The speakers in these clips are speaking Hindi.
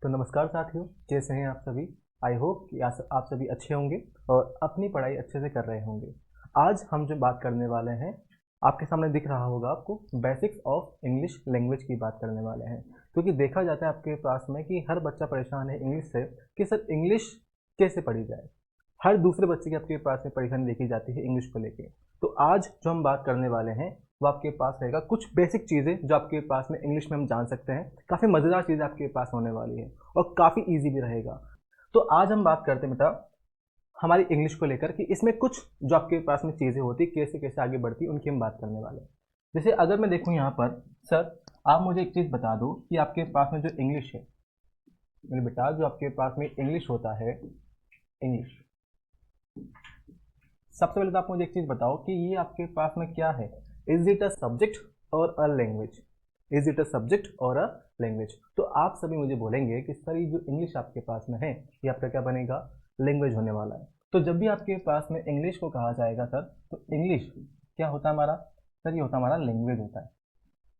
तो नमस्कार साथियों, कैसे हैं आप सभी। आई होप कि आप सभी अच्छे होंगे और अपनी पढ़ाई अच्छे से कर रहे होंगे। आज हम जो बात करने वाले हैं, आपके सामने दिख रहा होगा आपको, बेसिक्स ऑफ इंग्लिश लैंग्वेज की बात करने वाले हैं। क्योंकि देखा जाता है आपके पास में कि हर बच्चा परेशान है इंग्लिश से कि सर इंग्लिश कैसे पढ़ी जाए। हर दूसरे बच्चे की आपके पास में परेशानी देखी जाती है इंग्लिश को लेके। तो आज जो हम बात करने वाले हैं वो आपके पास रहेगा कुछ बेसिक चीज़ें जो आपके पास में इंग्लिश में हम जान सकते हैं। काफ़ी मज़ेदार चीज़ें आपके पास होने वाली है और काफ़ी ईजी भी रहेगा। तो आज हम बात करते हैं बेटा हमारी इंग्लिश को लेकर कि इसमें कुछ जो आपके पास में चीज़ें होती कैसे कैसे आगे बढ़ती उनकी हम बात करने वाले हैं। जैसे अगर मैं देखूँ यहाँ पर, सर आप मुझे एक चीज़ बता दो कि आपके पास में जो इंग्लिश है, मेरे बेटा जो आपके पास में इंग्लिश होता है, इंग्लिश, सबसे पहले तो आप मुझे एक चीज़ बताओ कि ये आपके पास में क्या है। इज इट अ सब्जेक्ट और a language? Is it a subject और अ लैंग्वेज? तो आप सभी मुझे बोलेंगे कि सर ये जो इंग्लिश आपके पास में है ये आपका क्या बनेगा, लैंग्वेज होने वाला है। तो जब भी आपके पास में इंग्लिश को कहा जाएगा सर, तो इंग्लिश क्या होता है हमारा, सर ये होता है हमारा लैंग्वेज होता है।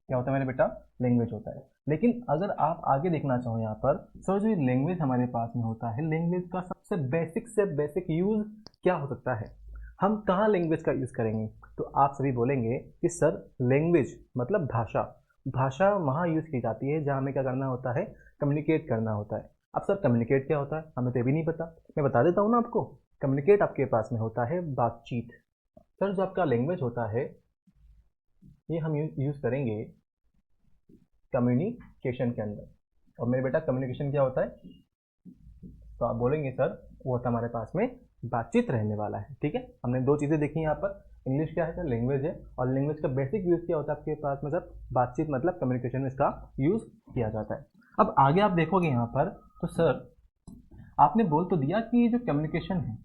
क्या होता है मेरे बेटा, लैंग्वेज होता है। लेकिन अगर आप आगे देखना चाहो यहाँ पर, सर जो लैंग्वेज हमारे पास में होता है, लैंग्वेज का सबसे बेसिक से बेसिक यूज क्या हो सकता है, हम कहाँ लैंग्वेज का यूज़ करेंगे। तो आप सभी बोलेंगे कि सर लैंग्वेज मतलब भाषा। भाषा वहाँ यूज़ की जाती है जहाँ हमें क्या करना होता है, कम्युनिकेट करना होता है। अब सर कम्युनिकेट क्या होता है, हमें तो ये भी नहीं पता। मैं बता देता हूँ ना आपको। कम्युनिकेट आपके पास में होता है बातचीत। सर जो आपका लैंग्वेज होता है ये हम यूज़ करेंगे कम्युनिकेशन के अंदर। और मेरे बेटा कम्युनिकेशन क्या होता है, तो आप बोलेंगे सर वो होता हमारे पास में बातचीत रहने वाला है। ठीक है, हमने दो चीज़ें देखी यहाँ पर, इंग्लिश क्या है सर, लैंग्वेज है, और लैंग्वेज का बेसिक यूज़ क्या होता है आपके पास में सर, बातचीत मतलब कम्युनिकेशन में इसका यूज़ किया जाता है। अब आगे आप देखोगे यहाँ पर, तो सर आपने बोल तो दिया कि जो कम्युनिकेशन है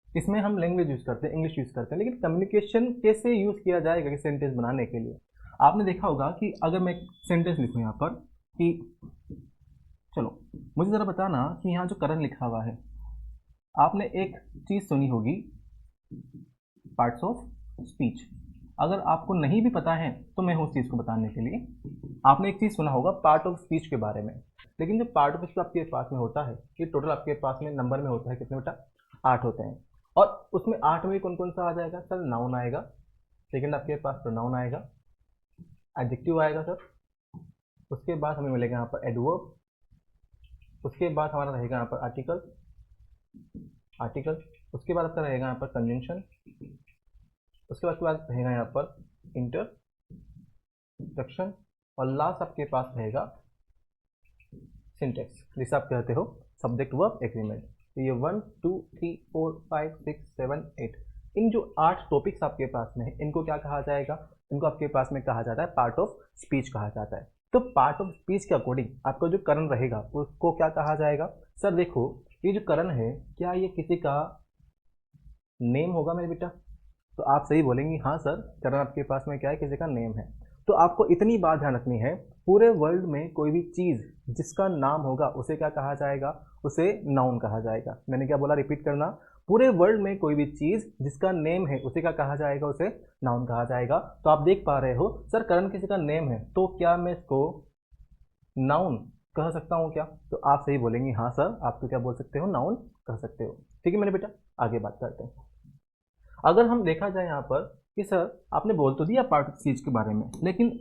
इसमें हम लैंग्वेज यूज़ करते हैं, इंग्लिश यूज़ करते हैं, लेकिन कम्युनिकेशन कैसे यूज़ किया जाएगा कि सेंटेंस बनाने के लिए। आपने देखा होगा कि अगर मैं एक सेंटेंस लिखूँ यहाँ पर कि, चलो मुझे ज़रा बताना कि यहाँ जो करण लिखा हुआ है, आपने एक चीज़ सुनी होगी, पार्ट्स ऑफ स्पीच। अगर आपको नहीं भी पता है तो मैं हूँ उस चीज़ को बताने के लिए। आपने एक चीज़ सुना होगा पार्ट ऑफ स्पीच के बारे में। लेकिन जो पार्ट ऑफ स्पीच आपके पास में होता है, ये टोटल आपके पास में नंबर में होता है कितने बेटा, 8 होते हैं। और उसमें 8 में कौन कौन सा आ जाएगा सर, नाउन आएगा, सेकेंड आपके पास प्रोनाउन आएगा, एडजेक्टिव आएगा सर, उसके बाद हमें मिलेगा यहाँ पर एडवर्ब, उसके बाद हमारा रहेगा यहाँ पर आर्टिकल, आर्टिकल, उसके बाद आपका रहेगा यहाँ पर कंजंक्शन, उसके बाद रहेगा यहाँ पर इंटरसेक्शन, और लास्ट आपके पास रहेगा सिंटेक्स, जिसे आप कहते हो सब्जेक्ट वर्ब एग्रीमेंट। तो ये 1 2 3 4 5 6 7 8, इन जो 8 टॉपिक्स आपके पास में है इनको क्या कहा जाएगा, इनको आपके पास में कहा जाता है पार्ट ऑफ स्पीच कहा जाता है। तो पार्ट ऑफ स्पीच के अकॉर्डिंग आपका जो करण रहेगा उसको क्या कहा जाएगा। सर देखो ये जो करण है, क्या ये किसी का नेम होगा मेरे बेटा? तो आप सही बोलेंगे हाँ सर, करण आपके पास में क्या है, किसी का नेम है। तो आपको इतनी बात ध्यान रखनी है, पूरे वर्ल्ड में कोई भी चीज़ जिसका नाम होगा उसे क्या कहा जाएगा, उसे नाउन कहा जाएगा। मैंने क्या बोला, रिपीट करना, पूरे वर्ल्ड में कोई भी चीज़ जिसका नेम है उसे क्या कहा जाएगा, उसे नाउन कहा जाएगा। तो आप देख पा रहे हो सर करण किसी का नेम है, तो क्या मैं इसको नाउन कह सकता हूँ क्या? तो आप सही बोलेंगे हाँ सर, आप तो क्या बोल सकते हो, नाउन कह सकते हो। ठीक है मेरे बेटा, आगे बात करते हैं। अगर हम देखा जाए यहाँ पर कि सर आपने बोल तो दिया पार्ट चीज के बारे में, लेकिन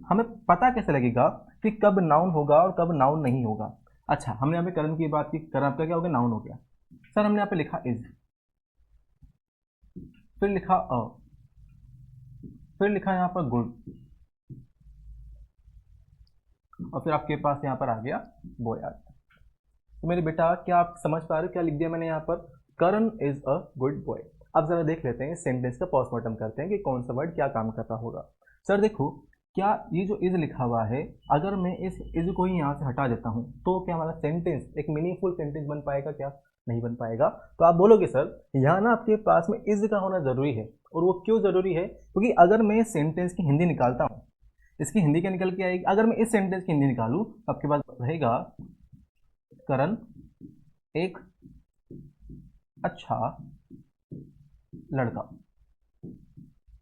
हमें पता कैसे लगेगा कि कब नाउन होगा और कब नाउन नहीं होगा। अच्छा, हमने यहाँ पे करण की बात की, करण आपका क्या हो गया, नाउन हो गया। सर हमने यहाँ पे लिखा इज, फिर लिखा अ, फिर लिखा यहाँ पर गुड, और फिर आपके पास यहाँ पर आ गया बॉय आर्ट। तो मेरे बेटा क्या आप समझ पा रहे हो क्या लिख दिया मैंने यहाँ पर, करण इज अ गुड बॉय। अब जरा देख लेते हैं सेंटेंस का पोस्टमार्टम करते हैं कि कौन सा वर्ड क्या काम कर रहा होगा। सर देखो, क्या ये जो इज लिखा हुआ है, अगर मैं इस इज को ही यहाँ से हटा देता हूँ तो क्या हमारा सेंटेंस एक मीनिंगफुल सेंटेंस बन पाएगा क्या, नहीं बन पाएगा। तो आप बोलोगे सर यहाँ ना आपके पास में इज का होना जरूरी है, और वो क्यों जरूरी है, क्योंकि अगर मैं सेंटेंस की हिंदी निकालता हूँ, इसकी हिंदी क्या निकल के आएगी, अगर मैं इस सेंटेंस की हिंदी निकालूँ तो आपके पास रहेगा करण एक अच्छा लड़का।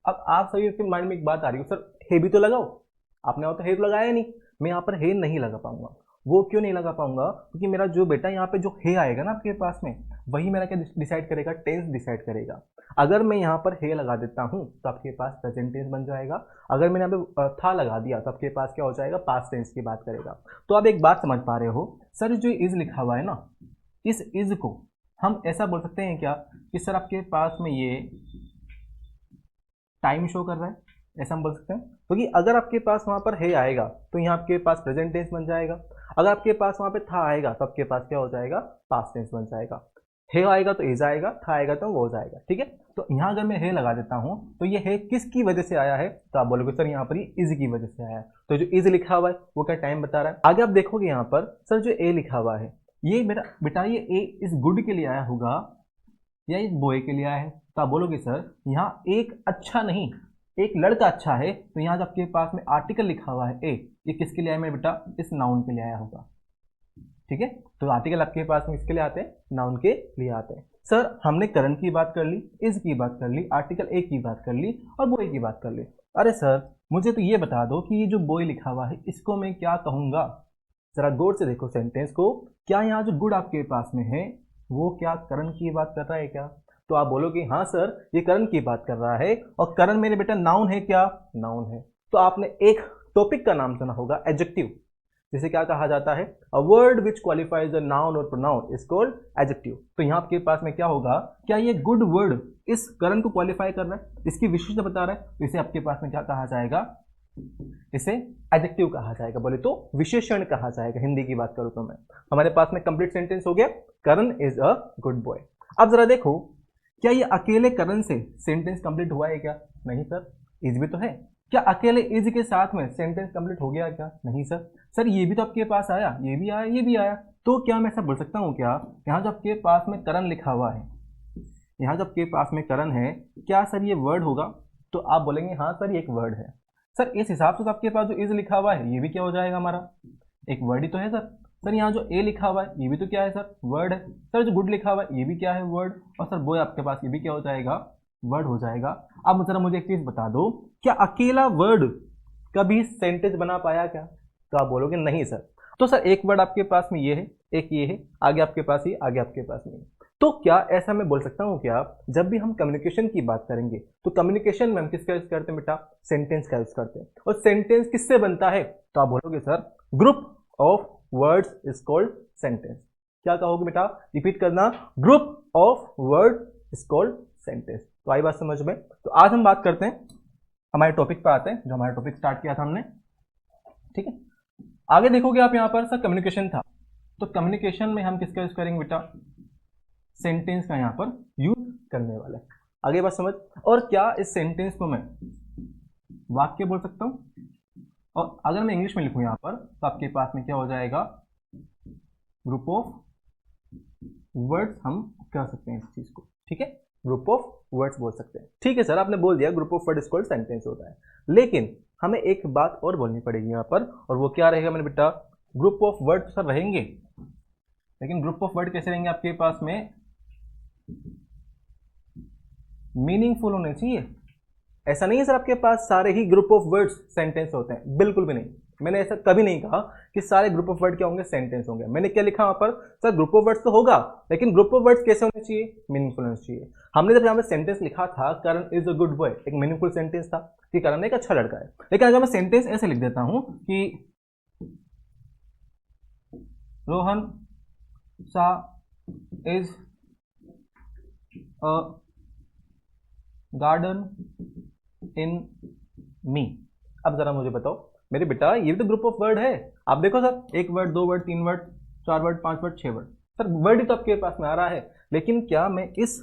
अब आप सभी के माइंड में एक बात आ रही है, सर हे भी तो लगाओ। आपने और तो हे तो लगाया नहीं, मैं यहाँ पर हे नहीं लगा पाऊंगा। वो क्यों नहीं लगा पाऊंगा? क्योंकि मेरा जो बेटा यहाँ पे जो है आएगा ना आपके पास में, वही मेरा क्या डिसाइड करेगा? टेंस डिसाइड करेगा। अगर मैं यहाँ पर है लगा देता हूँ तो आपके पास प्रेजेंट टेंस बन जाएगा। अगर मैंने यहाँ पे था लगा दिया तो आपके पास क्या हो जाएगा? पास्ट टेंस की बात करेगा। तो आप एक बात समझ पा रहे हो सर, जो इज लिखा हुआ है ना, इस इज को हम ऐसा बोल सकते हैं क्या कि सर आपके पास में ये टाइम शो कर रहा है, ऐसा हम बोल सकते हैं। क्योंकि अगर आपके पास वहां पर है आएगा तो यहाँ आपके पास प्रेजेंट टेंस बन जाएगा। अगर आपके पास वहां पे था आएगा तो आपके पास क्या हो जाएगा? पास्ट टेंस बन जाएगा। है आएगा तो इज आएगा, था आएगा तो वो जाएगा। ठीक है, तो यहाँ अगर मैं है लगा देता हूँ तो ये है किसकी वजह से आया है? तो आप बोलोगे सर यहाँ पर ये इज की वजह से आया है। तो जो इज लिखा हुआ है वो क्या टाइम बता रहा है? आगे आप देखोगे यहाँ पर सर जो ए लिखा हुआ है, ये मेरा बेटा ये ए इस गुड के लिए आया होगा या इस बॉय के लिए आया है? तो आप बोलोगे सर यहाँ एक अच्छा नहीं, एक लड़का अच्छा है। तो यहाँ जब आपके पास में आर्टिकल लिखा हुआ है ए, ये किसके लिए आया मेरे बेटा? इस नाउन के लिए आया होगा। ठीक है, तो आर्टिकल आपके पास में किसके लिए आते हैं? नाउन के लिए आते हैं। सर हमने करण की बात कर ली, इज की बात कर ली, आर्टिकल ए की बात कर ली और बॉय की बात कर ली। अरे सर मुझे तो ये बता दो कि ये जो बॉय लिखा हुआ है इसको मैं क्या कहूंगा? जरा गौर से देखो सेंटेंस को। क्या यहाँ जो गुड आपके पास में है वो क्या करण की बात कर रहा है क्या? तो आप बोलोगे हाँ सर ये करण की बात कर रहा है। और करण मेरे बेटा नाउन है क्या? नाउन है। तो आपने एक टॉपिक का नाम सुना होगा एडजेक्टिव, जिसे क्या कहा जाता है? A word which qualifies a noun और प्रोनाउन इज कॉल्ड एडजेक्टिव। तो यहाँ आपके पास में क्या होगा? क्या ये गुड वर्ड इस करण को क्वालिफाई कर रहा है, इसकी विशेषता बता रहा है, तो इसे आपके पास में क्या कहा जाएगा? इसे एडजेक्टिव कहा जाएगा, बोले तो विशेषण कहा जाएगा। हिंदी की बात करूं तो मैं, हमारे पास में कंप्लीट सेंटेंस हो गया, करण इज अ गुड बॉय। अब जरा देखो, क्या ये अकेले करण से सेंटेंस कंप्लीट हुआ है क्या? नहीं सर, इज भी तो है। क्या अकेले इज के साथ में सेंटेंस कंप्लीट हो गया क्या? नहीं सर। सर ये भी तो आपके पास आया, ये भी आया, ये भी आया। तो क्या मैं ऐसा बोल सकता हूँ क्या, यहाँ जो आपके पास में करण लिखा हुआ है, यहाँ जो आपके पास में करण है, क्या सर ये वर्ड होगा? तो आप बोलेंगे हाँ सर ये एक वर्ड है। सर इस हिसाब से तो आपके पास जो इज लिखा हुआ है ये भी क्या हो जाएगा? हमारा एक वर्ड ही तो है सर। सर यहाँ जो ए लिखा हुआ है ये भी तो क्या है सर? वर्ड है। सर जो गुड लिखा हुआ है ये भी क्या है? वर्ड। और सर बॉय आपके पास ये भी क्या हो जाएगा? वर्ड हो जाएगा। अब जरा मुझे एक चीज बता दो, क्या अकेला वर्ड कभी सेंटेंस बना पाया क्या? तो आप बोलोगे नहीं सर। तो सर एक वर्ड आपके पास में ये है, एक ये है, आगे आपके पास ये, आगे आपके पास नहीं। तो क्या ऐसा मैं बोल सकता हूँ क्या, जब भी हम कम्युनिकेशन की बात करेंगे तो कम्युनिकेशन में हम किसका यूज करते हैं बेटा? सेंटेंस का यूज करते हैं। और सेंटेंस किससे बनता है? तो आप बोलोगे sir group of words is called sentence. क्या कहोगे बेटा? रिपीट करना, group of word is called sentence. तो आई बात समझ में? तो आज हम बात करते हैं, हमारे टॉपिक पर आते हैं, जो हमारा टॉपिक स्टार्ट किया था हमने। ठीक है, आगे देखोगे आप यहाँ पर सर कम्युनिकेशन था, तो कम्युनिकेशन में हम किसका यूज करेंगे बेटा? सेंटेंस का यहाँ पर यूज करने वाला है। आगे बात समझ। और क्या इस सेंटेंस को मैं वाक्य बोल सकता हूँ? और अगर मैं इंग्लिश में लिखूं यहाँ पर तो आपके पास में क्या हो जाएगा? ग्रुप ऑफ वर्ड्स हम कह सकते हैं इस चीज को। ठीक है, ग्रुप ऑफ वर्ड्स बोल सकते हैं। ठीक है सर, आपने बोल दिया group of word is called sentence होता है, लेकिन हमें एक बात और बोलनी पड़ेगी यहाँ पर, और वो क्या रहेगा मेरे बेटा? ग्रुप ऑफ वर्ड तो सर रहेंगे, लेकिन ग्रुप ऑफ वर्ड कैसे रहेंगे आपके पास में? मीनिंगफुल होने चाहिए। ऐसा नहीं है सर आपके पास सारे ही ग्रुप ऑफ वर्ड्स सेंटेंस होते हैं, बिल्कुल भी नहीं। मैंने ऐसा कभी नहीं कहा कि सारे ग्रुप ऑफ वर्ड क्या होंगे? सेंटेंस होंगे। मैंने क्या लिखा वहां पर? सर ग्रुप ऑफ वर्ड्स तो होगा, लेकिन ग्रुप ऑफ वर्ड्स कैसे होने चाहिए? मीनिंगफुल होने चाहिए। हमने जब यहाँ पे सेंटेंस लिखा था Karan is a good boy, एक मीनिंगफुल सेंटेंस था कि करण एक अच्छा लड़का है। लेकिन अगर मैं सेंटेंस ऐसे लिख देता हूं कि रोहन सा इज अ गार्डन इन मी। अब जरा मुझे बताओ मेरे बेटा, ये भी तो ग्रुप ऑफ वर्ड है। आप देखो सर, एक वर्ड, दो वर्ड, तीन वर्ड, चार वर्ड, पांच वर्ड, छह वर्ड, सर वर्ड ही तो आपके पास में आ रहा है। लेकिन क्या मैं इस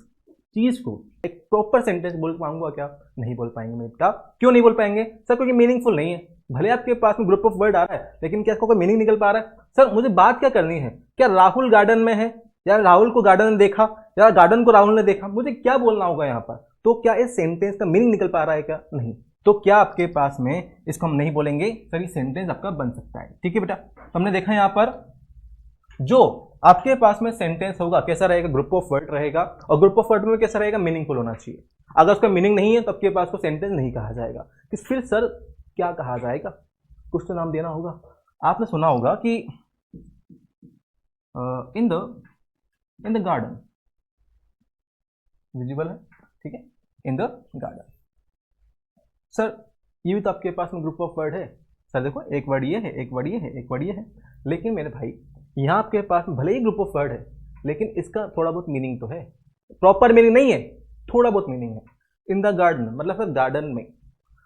चीज को एक प्रॉपर सेंटेंस बोल पाऊंगा क्या? नहीं बोल पाएंगे मेरे बेटा। क्यों नहीं बोल पाएंगे सर? क्योंकि मीनिंगफुल नहीं है। भले आपके पास में ग्रुप ऑफ वर्ड आ रहा है, लेकिन क्या इसका कोई मीनिंग निकल पा रहा है? सर मुझे बात क्या करनी है, क्या राहुल गार्डन में है, या राहुल को गार्डन ने देखा, या गार्डन को राहुल ने देखा, मुझे क्या बोलना होगा यहाँ पर? तो क्या इस सेंटेंस का मीनिंग निकल पा रहा है क्या? नहीं। तो क्या आपके पास में इसको हम नहीं बोलेंगे सर, ये सेंटेंस आपका बन सकता है। ठीक है बेटा, तो हमने देखा यहाँ पर जो आपके पास में सेंटेंस होगा कैसा रहेगा? ग्रुप ऑफ वर्ड रहेगा, और ग्रुप ऑफ वर्ड में कैसा रहेगा? मीनिंगफुल होना चाहिए। अगर उसका मीनिंग नहीं है तो आपके पास को सेंटेंस नहीं कहा जाएगा। कि फिर सर क्या कहा जाएगा? कुछ तो नाम देना होगा। आपने सुना होगा कि इन द गार्डन, विजिबल है, ठीक है, इन द गार्डन। सर ये भी तो आपके पास में ग्रुप ऑफ वर्ड है। सर देखो एक वर्ड ये है, एक वर्ड ये है, एक वर्ड ये है, लेकिन मेरे भाई यहाँ आपके पास में भले ही ग्रुप ऑफ वर्ड है, लेकिन इसका थोड़ा बहुत मीनिंग तो है, प्रॉपर मीनिंग नहीं है, थोड़ा बहुत मीनिंग है। इन द गार्डन मतलब सर गार्डन में।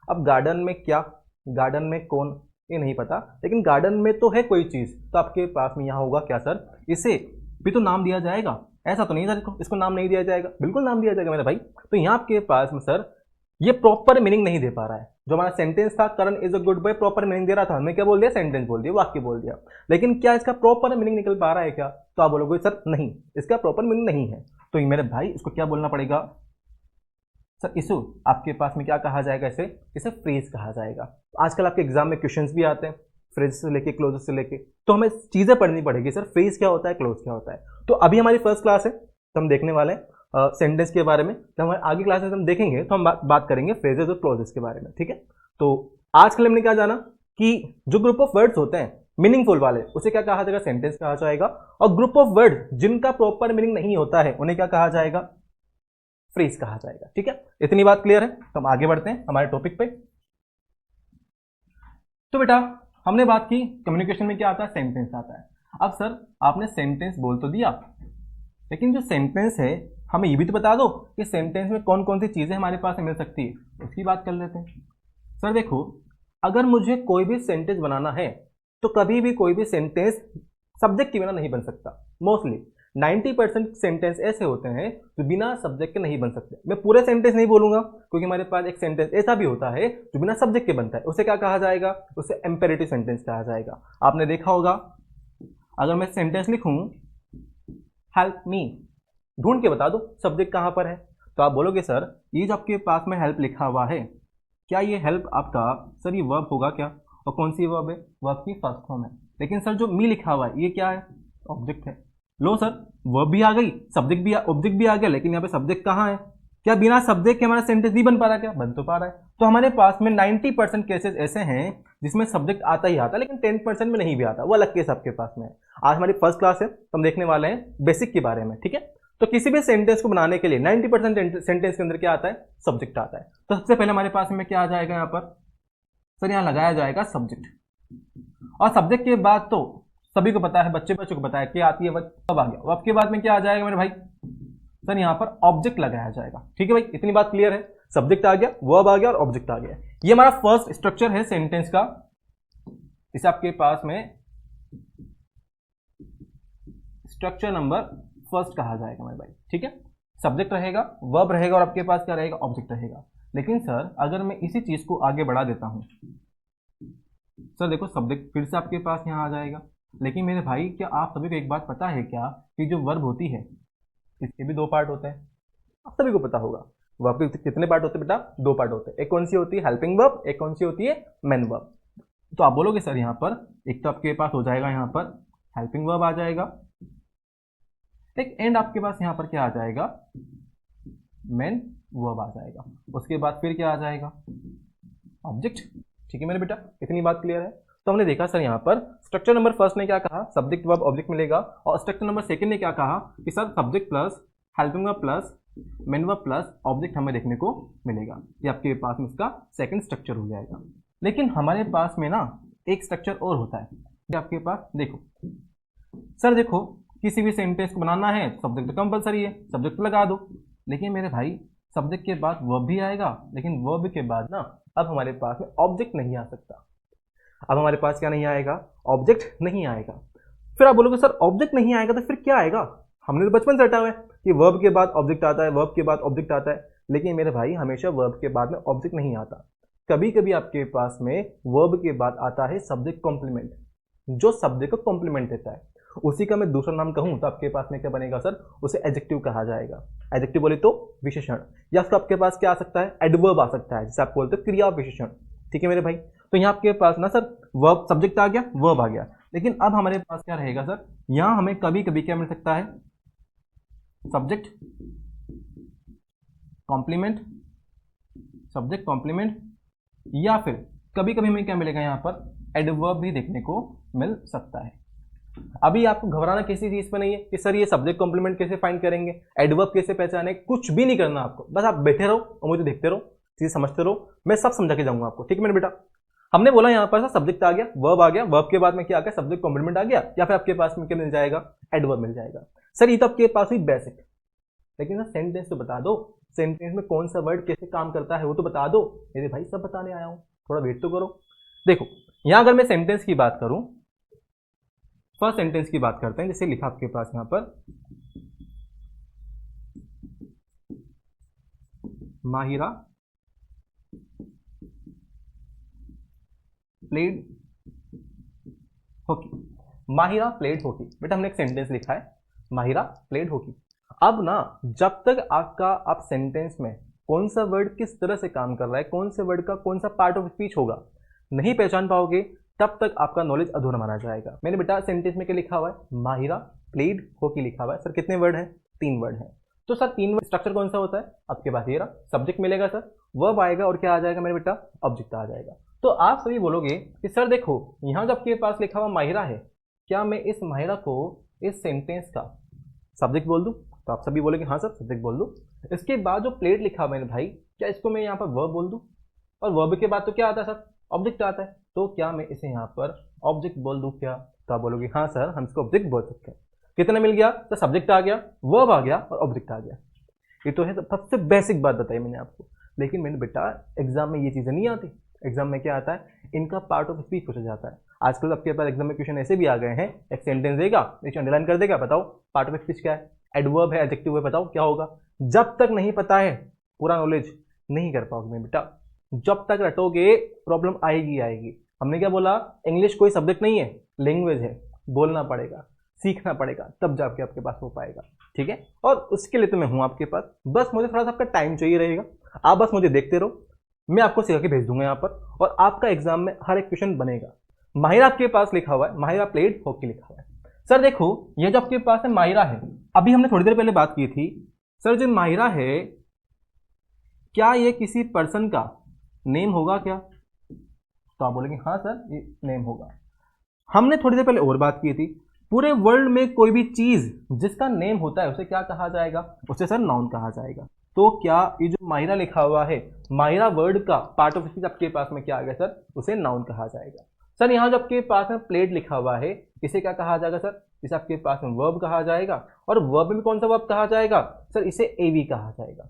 अब गार्डन में क्या, गार्डन में कौन, ये नहीं पता, लेकिन गार्डन में तो है कोई चीज़, तो आपके पास में यहाँ होगा क्या सर, इसे भी तो नाम दिया जाएगा। ऐसा तो नहीं सर इसको नाम नहीं दिया जाएगा, बिल्कुल नाम दिया जाएगा मेरे भाई। तो यहाँ आपके पास में सर ये प्रॉपर मीनिंग नहीं दे पा रहा है। जो हमारा सेंटेंस था Karan is a good boy, proper meaning दे रहा था, हमने क्या बोल दिया, सेंटेंस बोल दिया, वाक्य बोल दिया, लेकिन क्या इसका प्रॉपर मीनिंग निकल पा रहा है क्या? तो आप बोलोगे सर नहीं, इसका प्रॉपर मीनिंग नहीं है। तो मेरे भाई इसको क्या बोलना पड़ेगा सर, इसे आपके पास में क्या कहा जाएगा, इसे फ्रेज कहा जाएगा। आजकल आपके एग्जाम में क्वेश्चंस भी आते हैं फ्रेज से लेके क्लोज से लेके, तो हमें चीजें पढ़नी पड़ेगी सर, फ्रेज क्या होता है, क्लोज क्या होता है। तो अभी हमारी फर्स्ट क्लास है, तो हम देखने वाले हैं सेंटेंस के बारे में। जब हमारे आगे क्लासेस हम देखेंगे तो हम बात करेंगे फ्रेजेस और क्लोजेस के बारे में, ठीक है। तो आज के लिए हमने क्या जाना कि जो ग्रुप ऑफ वर्ड्स होते हैं मीनिंगफुल वाले, उसे क्या कहा जाएगा, सेंटेंस कहा जाएगा, और ग्रुप ऑफ वर्ड जिनका प्रॉपर मीनिंग नहीं होता है उन्हें क्या कहा जाएगा, फ्रेज कहा जाएगा, ठीक है। इतनी बात क्लियर है, तो हम आगे बढ़ते हैं हमारे टॉपिक पे। तो बेटा हमने बात की कम्युनिकेशन में क्या आता है, सेंटेंस आता है। अब सर आपने सेंटेंस बोल तो दिया, लेकिन जो सेंटेंस है हमें ये भी तो बता दो कि सेंटेंस में कौन कौन सी चीजें हमारे पास मिल सकती है, उसकी बात कर लेते हैं। सर देखो अगर मुझे कोई भी सेंटेंस बनाना है तो कभी भी कोई भी सेंटेंस सब्जेक्ट के बिना नहीं बन सकता। मोस्टली 90% सेंटेंस ऐसे होते हैं जो बिना सब्जेक्ट के नहीं बन सकते। मैं पूरे सेंटेंस नहीं बोलूंगा क्योंकि हमारे पास एक सेंटेंस ऐसा भी होता है जो बिना सब्जेक्ट के बनता है, उसे क्या कहा जाएगा, उसे इंपेरेटिव सेंटेंस कहा जाएगा। आपने देखा होगा अगर मैं सेंटेंस लिखूं हेल्प मी, ढूंढ के बता दो सब्जेक्ट कहां पर है, तो आप बोलोगे सर ये जो आपके पास में हेल्प लिखा हुआ है, क्या ये हेल्प आपका सर ये वर्ब होगा क्या, और कौन सी वर्ब है, वर्ब की फर्स्ट फॉर्म है। लेकिन सर जो मी लिखा हुआ है ये क्या है, ऑब्जेक्ट है। लो सर वर्ब भी आ गई, सब्जेक्ट भी, ऑब्जेक्ट भी आ गया, लेकिन यहाँ पे सब्जेक्ट कहाँ है, क्या बिना सब्जेक्ट के हमारा सेंटेंस नहीं बन पा रहा, क्या बन तो पा रहा है। तो हमारे पास में 90% केसेस ऐसे हैं जिसमें सब्जेक्ट आता ही आता है, लेकिन 10% में नहीं भी आता, वो अलग केस आपके पास में है। आज हमारी फर्स्ट क्लास है तो हम देखने वाले हैं बेसिक के बारे में, ठीक है। तो किसी भी सेंटेंस को बनाने के लिए 90% सेंटेंस के अंदर क्या आता है, सब्जेक्ट आता है। तो सबसे पहले हमारे पास में क्या आ जाएगा यहाँ पर, सर यहाँ लगाया जाएगा सब्जेक्ट, और सब्जेक्ट के बाद तो सभी को पता है, बच्चों को पता है क्या आती है, वर्ब आ गया। वर्ब के बाद में क्या आ जाएगा मेरे भाई, सर यहाँ पर ऑब्जेक्ट लगाया जाएगा, ठीक है भाई, इतनी बात क्लियर है। सब्जेक्ट आ गया, वर्ब आ गया और ऑब्जेक्ट आ गया। ये हमारा फर्स्ट स्ट्रक्चर है सेंटेंस का, इसे आपके पास में स्ट्रक्चर नंबर फर्स्ट कहा जाएगा मेरे भाई, ठीक है। सब्जेक्ट रहेगा, वर्ब रहेगा और आपके पास क्या रहेगा, ऑब्जेक्ट रहेगा। लेकिन सर अगर मैं इसी चीज को आगे बढ़ा देता हूं, सर देखो सब्जेक्ट फिर से आपके पास यहां आ जाएगा, लेकिन मेरे भाई क्या आप सभी को एक बात पता है क्या कि जो वर्ब होती है इसके भी दो पार्ट होते हैं, आप सभी को पता होगा। वर्ब के कितने पार्ट होते हैं बेटा, दो पार्ट होते हैं, एक कौन सी होती है, हेल्पिंग वर्ब, एक कौन सी होती है, मेन वर्ब। तो आप बोलोगे सर यहाँ पर एक तो आपके पास हो जाएगा यहाँ पर हेल्पिंग वर्ब आ जाएगा, एक एंड आपके पास यहाँ पर क्या आ जाएगा, मेन वर्ब आ जाएगा, उसके बाद फिर क्या आ जाएगा, ऑब्जेक्ट, ठीक है मेरे बेटा, इतनी बात क्लियर है। तो हमने देखा सर यहाँ पर स्ट्रक्चर नंबर फर्स्ट ने क्या कहा, सब्जेक्ट वर्ब ऑब्जेक्ट मिलेगा, और स्ट्रक्चर नंबर सेकंड ने क्या कहा कि sir subject plus helping verb plus main verb plus object हमें देखने को मिलेगा। ये आपके पास में इसका सेकंड स्ट्रक्चर हो जाएगा। लेकिन हमारे पास में ना एक स्ट्रक्चर और होता है, आपके पास देखो सर, देखो किसी भी सेंटेंस को बनाना है सब्जेक्ट तो कंपलसरी है, सब्जेक्ट लगा दो। लेकिन मेरे भाई सब्जेक्ट के बाद वर्ब भी आएगा, लेकिन वर्ब के बाद ना अब हमारे पास में ऑब्जेक्ट नहीं आ सकता। अब हमारे पास क्या नहीं आएगा, ऑब्जेक्ट नहीं आएगा। फिर आप बोलोगे सर ऑब्जेक्ट नहीं आएगा तो फिर क्या आएगा, हमने तो बचपन से हटा हुआ है कि वर्ब के बाद ऑब्जेक्ट आता है, वर्ब के बाद ऑब्जेक्ट आता है। लेकिन मेरे भाई हमेशा वर्ब के बाद में ऑब्जेक्ट नहीं आता, कभी कभी आपके पास में वर्ब के बाद आता है सब्जेक्ट कॉम्प्लीमेंट, जो सब्जेक्ट को कॉम्प्लीमेंट देता है। उसी का मैं दूसरा नाम कहूं तो आपके पास में क्या बनेगा सर, उसे एडजेक्टिव कहा जाएगा। एडजेक्टिव बोले तो विशेषण, या उसका आपके पास क्या आ सकता है, एडवर्ब आ सकता है, जिसे आप बोलते हो क्रिया विशेषण, ठीक है मेरे भाई। तो यहाँ आपके पास ना सर वर्ब, सब्जेक्ट आ गया, वर्ब आ गया, लेकिन अब हमारे पास क्या रहेगा सर, यहाँ हमें कभी कभी क्या मिल सकता है, सब्जेक्ट कॉम्प्लीमेंट, सब्जेक्ट कॉम्प्लीमेंट, या फिर कभी कभी हमें क्या मिलेगा यहाँ पर एडवर्ब भी देखने को मिल सकता है। अभी आपको घबराना किसी चीज पे नहीं है कि सर ये सब्जेक्ट कॉम्प्लीमेंट कैसे फाइंड करेंगे, एडवर्ब कैसे पहचाने, कुछ भी नहीं करना आपको, बस आप बैठे रहो और मुझे देखते रहो, चीजें समझते रहो, मैं सब समझा के जाऊंगा आपको। ठीक है मेरे बेटा, हमने बोला यहाँ पर सब्जेक्ट आ गया, वर्ब आ गया, वर्ब के बाद में क्या आ गया, सब्जेक्ट कॉम्प्लीमेंट आ गया, या फिर आपके पास में क्या मिल जाएगा, एडवर्ब मिल जाएगा। सर ये तो आपके पास हुई बेसिक, लेकिन सर सेंटेंस तो बता दो, सेंटेंस में कौन सा वर्ड कैसे काम करता है वो तो बता दो। मेरे भाई सब बताने आया हूं, थोड़ा वेट तो करो। देखो यहां अगर मैं सेंटेंस की बात करूं, फर्स्ट सेंटेंस की बात करते हैं, जैसे लिखा आपके पास यहां पर, Mahira played hockey, Mahira played hockey. बेटा हमने एक सेंटेंस लिखा है, माहिरा प्लेड हॉकी। अब ना जब तक आप सेंटेंस में कौन सा वर्ड किस तरह से काम कर रहा है, कौन से वर्ड का कौन सा पार्ट ऑफ स्पीच होगा नहीं पहचान पाओगे, तब तक आपका नॉलेज अधूरा माना जाएगा। मैंने बेटा सेंटेंस में क्या लिखा हुआ है, माहिरा प्लेड हॉकी लिखा हुआ है। सर कितने वर्ड हैं, 3 वर्ड हैं। तो सर 3 वर्ड स्ट्रक्चर कौन सा होता है, आपके पास ये रहा, सब्जेक्ट मिलेगा सर, वर्ब आएगा और क्या आ जाएगा मेरे बेटा, ऑब्जेक्ट आ जाएगा। तो आप सभी बोलोगे कि सर देखो यहां जो आपके पास लिखा हुआ माहिरा है, क्या मैं इस माहिरा को इस सेंटेंस का सब्जेक्ट बोल दूं? तो आप सभी बोलेंगे हाँ सर सब्जेक्ट बोल दूं। इसके बाद जो प्लेड लिखा हुआ है भाई, क्या इसको मैं यहाँ पर वर्ब बोल दूं? और वर्ब के बाद तो क्या आता है सर, ऑब्जेक्ट आता है। तो क्या मैं इसे यहाँ पर ऑब्जेक्ट बोल दूं क्या? तो आप बोलोगे हाँ सर हम इसको ऑब्जेक्ट बोल सकते हैं। कितना मिल गया, तो सब्जेक्ट आ गया, वर्ब आ गया और ऑब्जेक्ट आ गया। ये तो है सबसे बेसिक बात बताई मैंने आपको। लेकिन मैंने बेटा एग्जाम में ये चीजें नहीं आती। एग्जाम में क्या आता है, इनका पार्ट ऑफ स्पीच पूछा जाता है। आजकल आपके पास एग्जाम में क्वेश्चन ऐसे भी आ गए हैं, एक सेंटेंस देगा, नीचे अंडरलाइन कर देगा, बताओ पार्ट ऑफ स्पीच क्या है, एडवर्ब है, एडजेक्टिव है, बताओ क्या होगा। जब तक नहीं पता है पूरा नॉलेज नहीं कर पाओगे बेटा, जब तक रटोगे प्रॉब्लम आएगी आएगी। हमने क्या बोला, इंग्लिश कोई सब्जेक्ट नहीं है, लैंग्वेज है, बोलना पड़ेगा, सीखना पड़ेगा, तब जाके आपके पास हो पाएगा। ठीक है, और उसके लिए तो मैं हूं आपके पास, बस मुझे थोड़ा सा आपका टाइम चाहिए रहेगा। आप बस मुझे देखते रहो, मैं आपको सिखा के भेज दूंगा यहाँ पर, और आपका एग्जाम में हर एक क्वेश्चन बनेगा। माहिरा आपके पास लिखा हुआ है, माहिरा प्लेड हॉकी लिखा हुआ है। सर देखो ये जो आपके पास है माहिरा है, अभी हमने थोड़ी देर पहले बात की थी, सर जो माहिरा है क्या ये किसी पर्सन का नेम होगा क्या? तो आप बोलेंगे हाँ सर ये नेम होगा। हमने थोड़ी देर पहले और बात की थी, पूरे वर्ल्ड में कोई भी चीज जिसका नेम होता है उसे क्या कहा जाएगा, उसे सर नाउन कहा जाएगा। तो क्या ये जो माहिरा लिखा हुआ है, माहिरा वर्ड का पार्ट ऑफ स्पीच आपके पास में क्या आ गया सर, उसे नाउन कहा जाएगा। सर यहाँ जो आपके पास में प्लेड लिखा हुआ है, इसे क्या कहा जाएगा सर, इसे आपके पास में वर्ब कहा जाएगा। और वर्ब में कौन सा वर्ब कहा जाएगा सर, इसे एवी कहा जाएगा।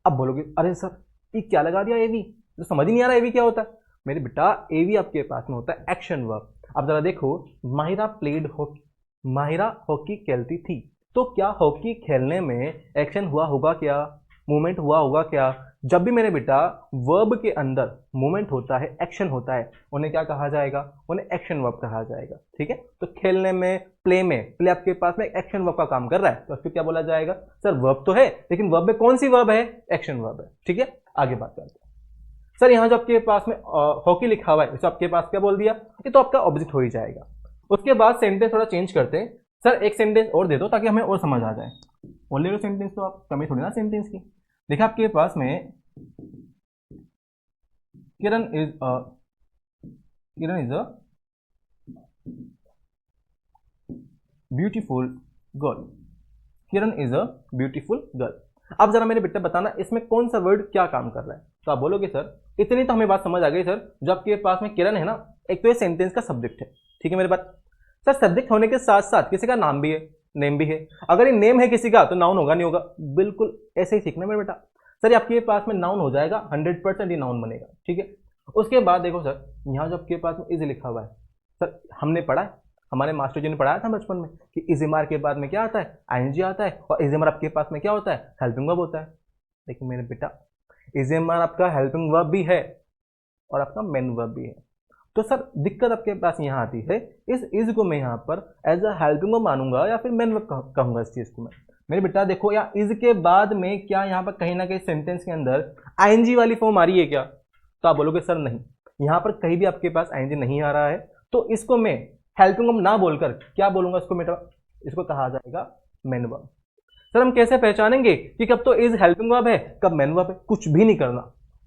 अब बोलोगे अरे सर ये क्या लगा दिया एवी, तो समझ ही नहीं आ रहा एवी क्या होता है। मेरे बेटा एवी आपके पास में होता है एक्शन वर्ब। अब जरा देखो, Mahira played hockey, Mahira hockey खेलती थी, तो क्या हॉकी खेलने में एक्शन हुआ होगा क्या, मूवमेंट हुआ होगा क्या? जब भी मेरे बेटा वर्ब के अंदर मूवमेंट होता है, एक्शन होता है, उन्हें क्या कहा जाएगा, उन्हें एक्शन वर्ब कहा जाएगा। ठीक है, तो खेलने में, प्ले आपके पास में एक्शन वर्ब का काम कर रहा है, तो उसको क्या बोला जाएगा सर, वर्ब तो है, लेकिन वर्ब में कौन सी वर्ब है, एक्शन वर्ब है। ठीक है, आगे बात करते हैं। सर यहाँ जो आपके पास में हॉकी लिखा हुआ है, इसे आपके पास क्या बोल दिया, ये तो आपका ऑब्जेक्ट हो ही जाएगा। उसके बाद सेंटेंस थोड़ा चेंज करते हैं। सर एक सेंटेंस और दे दो ताकि हमें और समझ आ जाए। ऑलरेडी सेंटेंस तो आप कमी थोड़ी ना सेंटेंस की। देखा आपके पास में Kiran is a beautiful girl, Kiran is a beautiful girl. अब जरा मेरे बेटा बताना इसमें कौन सा वर्ड क्या काम कर रहा है। तो आप बोलोगे सर इतनी तो हमें बात समझ आ गई सर, जो आपके पास में किरण है ना, एक तो ये सेंटेंस का सब्जेक्ट है। ठीक है मेरे बात, सर सब्जेक्ट होने के साथ साथ किसी का नाम भी है, नेम भी है। अगर ये नेम है किसी का तो नाउन होगा नहीं होगा, बिल्कुल ऐसे ही सीखना मेरे बेटा। सर ये आपके पास में नाउन हो जाएगा, 100% ये नाउन बनेगा। ठीक है, उसके बाद देखो सर यहाँ जो आपके पास में इज लिखा हुआ है, सर हमने पढ़ा है, हमारे मास्टर जी ने पढ़ाया था बचपन में कि इज़ के बाद में क्या आता है, आईएनजी आता है, और इज़ आपके पास में क्या होता है, हेल्पिंग वर्ब होता है। लेकिन मेरे बेटा इज़ आपका हेल्पिंग वर्ब भी है और आपका मेन वर्ब भी है। तो सर दिक्कत आपके पास यहाँ आती है, इस इज को मैं यहाँ पर एज अ हेल्पिंग वर्ब मानूंगा या फिर मेन वर्ब कहूंगा इस चीज को मैं। मेरे बेटा देखो या इज के बाद में क्या यहाँ पर कहीं ना कहीं सेंटेंस के अंदर आईएनजी वाली फॉर्म आ रही है क्या? तो आप बोलोगे सर नहीं, यहाँ पर कहीं भी आपके पास आईएनजी नहीं आ रहा है। तो इसको मैं हेल्पिंग वर्ब ना बोलकर क्या बोलूंगा, इसको बेटा इसको कहा जाएगा मेन वर्ब। सर हम कैसे पहचानेंगे कि कब तो इज हेल्पिंग वर्ब है, कब मेन वर्ब है? कुछ भी नहीं करना,